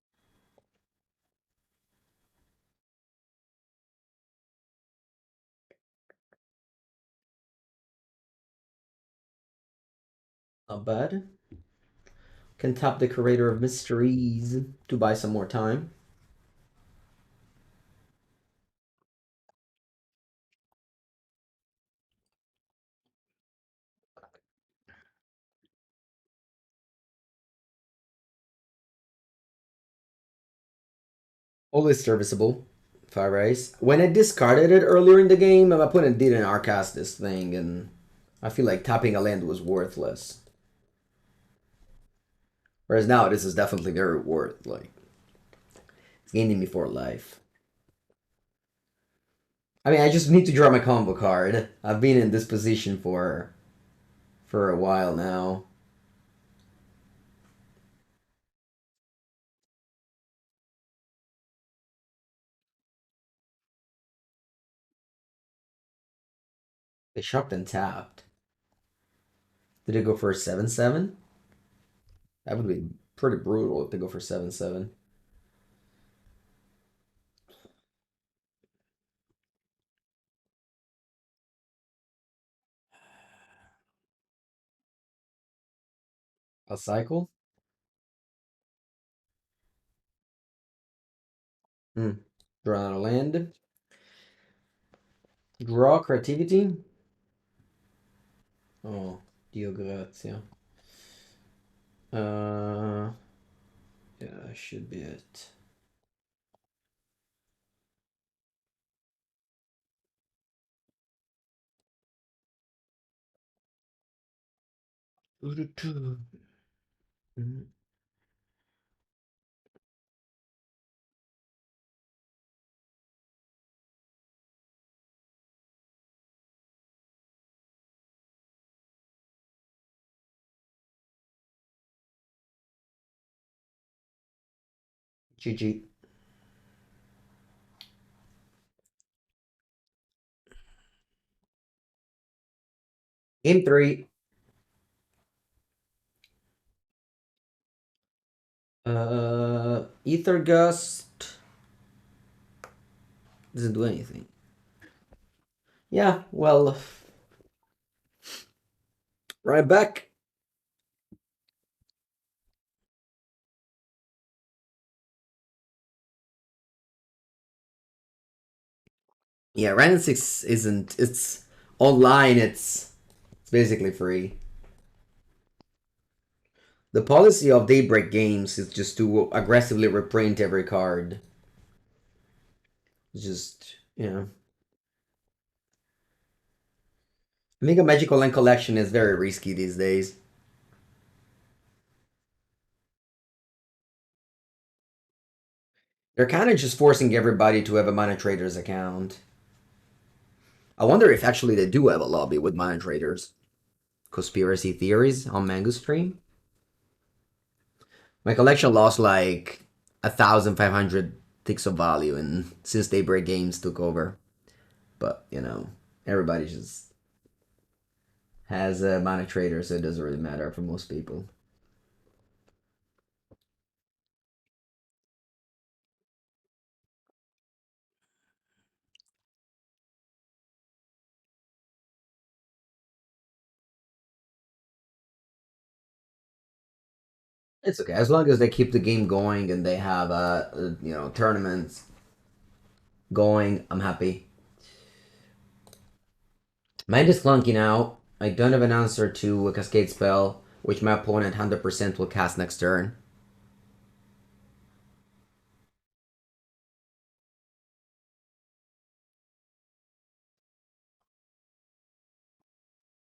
Not bad. Can tap the Curator of Mysteries to buy some more time. Always serviceable. Fire Ice. When I discarded it earlier in the game, my opponent didn't Arcast this thing, and I feel like tapping a land was worthless. Whereas now, this is definitely very worth. Like, it's gaining me for life. I mean, I just need to draw my combo card. I've been in this position for a while now. They shocked and tapped. Did it go for a 7/7? That would be pretty brutal if they go for 7/7. A cycle? Draw out a land. Draw creativity. Oh, Dio grazia. Yeah, should be it. GG. Game 3. Aether Gust doesn't do anything. Yeah, well, right back. Yeah, Wrenn and Six isn't. It's online. It's basically free. The policy of Daybreak Games is just to aggressively reprint every card. It's just, you know. I think a Magical Land collection is very risky these days. They're kind of just forcing everybody to have a Mana Traders account. I wonder if actually they do have a lobby with Mana Traders. Conspiracy theories on Mango Stream. My collection lost like 1,500 ticks of value and since Daybreak Games took over. But, you know, everybody just has a Mana Trader, so it doesn't really matter for most people. It's okay as long as they keep the game going and they have you know, tournaments going. I'm happy. Mind is clunky now. I don't have an answer to a Cascade spell, which my opponent 100% will cast next turn.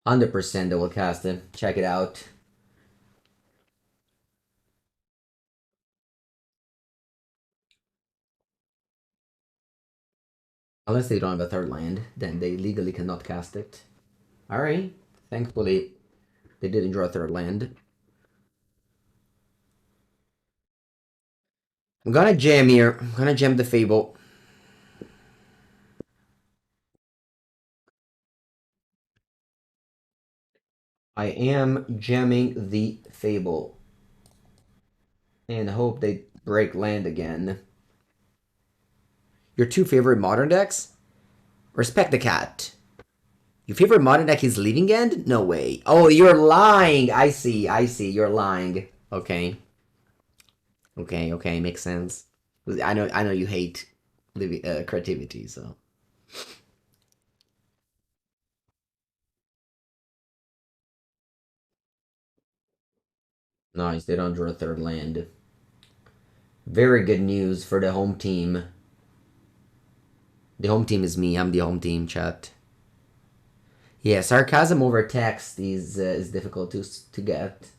%, they will cast it. Check it out. Unless they don't have a third land, then they legally cannot cast it. Alright. Thankfully, they didn't draw a third land. I'm gonna jam here. I'm gonna jam the Fable. I am jamming the Fable. And hope they break land again. Your two favorite modern decks? Respect the cat. Your favorite modern deck is Living End? No way. Oh, you're lying. I see. You're lying. Okay. Okay. Makes sense. I know you hate creativity, so. Nice, they don't draw a third land. Very good news for the home team. The home team is me. I'm the home team, chat. Yeah, sarcasm over text is difficult to get,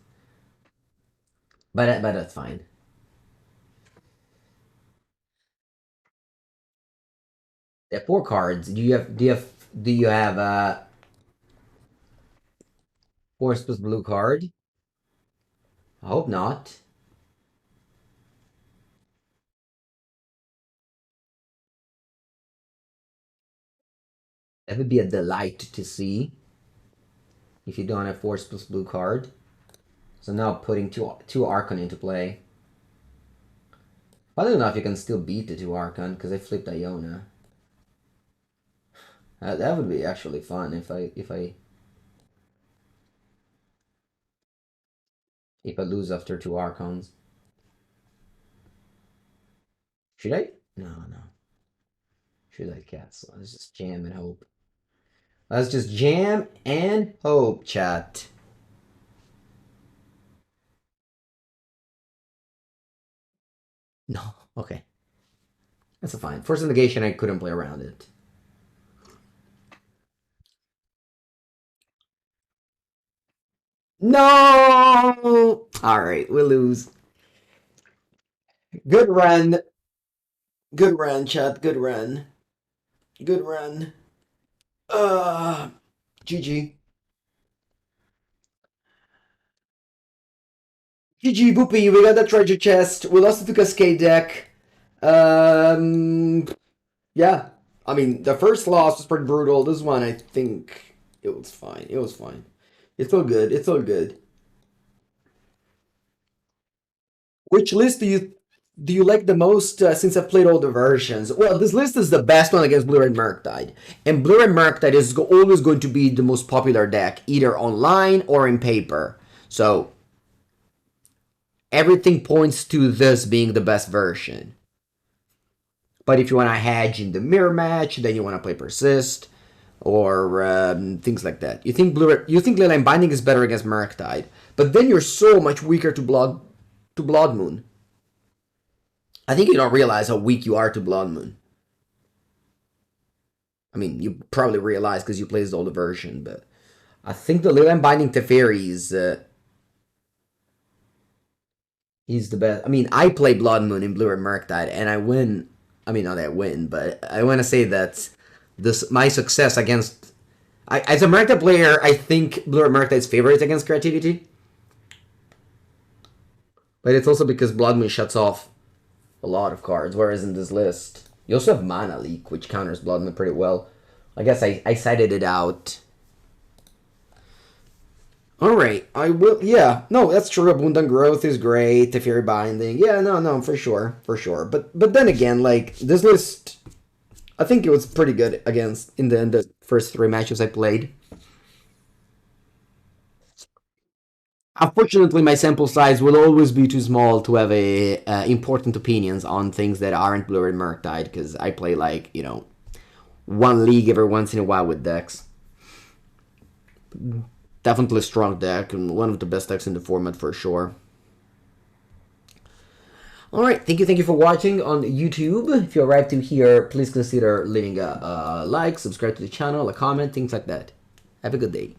but that's fine. There are 4 cards. Do you have 4 plus blue card? I hope not. That would be a delight to see if you don't have 4 plus blue card. So now putting two Archon into play. I don't know if you can still beat the 2 Archon because I flipped Iona. That would be actually fun if I lose after 2 Archons. Should I? No. Should I cancel? Let's just jam and hope. Let's just jam and hope, chat. No, okay. That's a fine. Force negation, I couldn't play around it. No! Alright, we lose. Good run. Good run, chat. Good run. Good run. GG. GG, Boopy. We got the treasure chest. We lost to Cascade deck. Yeah. I mean, the first loss was pretty brutal. This one, I think it was fine. It was fine. It's all good. It's all good. Which list do you like the most since I've played all the versions? Well, this list is the best one against Blue-Red Murktide. And Blue-Red Murktide is always going to be the most popular deck, either online or in paper. So, everything points to this being the best version. But if you want to hedge in the mirror match, then you want to play Persist, or things like that. You think Leyline Binding is better against Murktide, but then you're so much weaker to Blood Moon. I think you don't realize how weak you are to Blood Moon. I mean, you probably realize because you played the older version, but I think the Leyline Binding Teferi is the best. I mean, I play Blood Moon in Blue and Murktide, and I win. I mean, not that I win, but I want to say that my success against... as a Murktide player, I think Blue and Murktide's favorite against creativity. But it's also because Blood Moon shuts off a lot of cards, whereas in this list, you also have Mana Leak, which counters Blood Moon pretty well. I guess I cited it out. Alright, I will, yeah, no, that's true, Abundant Growth is great, Teferi Binding, yeah, no, for sure, But then again, like, this list, I think it was pretty good against, in the first 3 matches I played. Unfortunately, my sample size will always be too small to have important opinions on things that aren't Blue and Murktide, because I play, like, one league every once in a while with decks. Definitely a strong deck, and one of the best decks in the format for sure. Alright, thank you for watching on YouTube. If you arrived to here, please consider leaving a like, subscribe to the channel, a comment, things like that. Have a good day.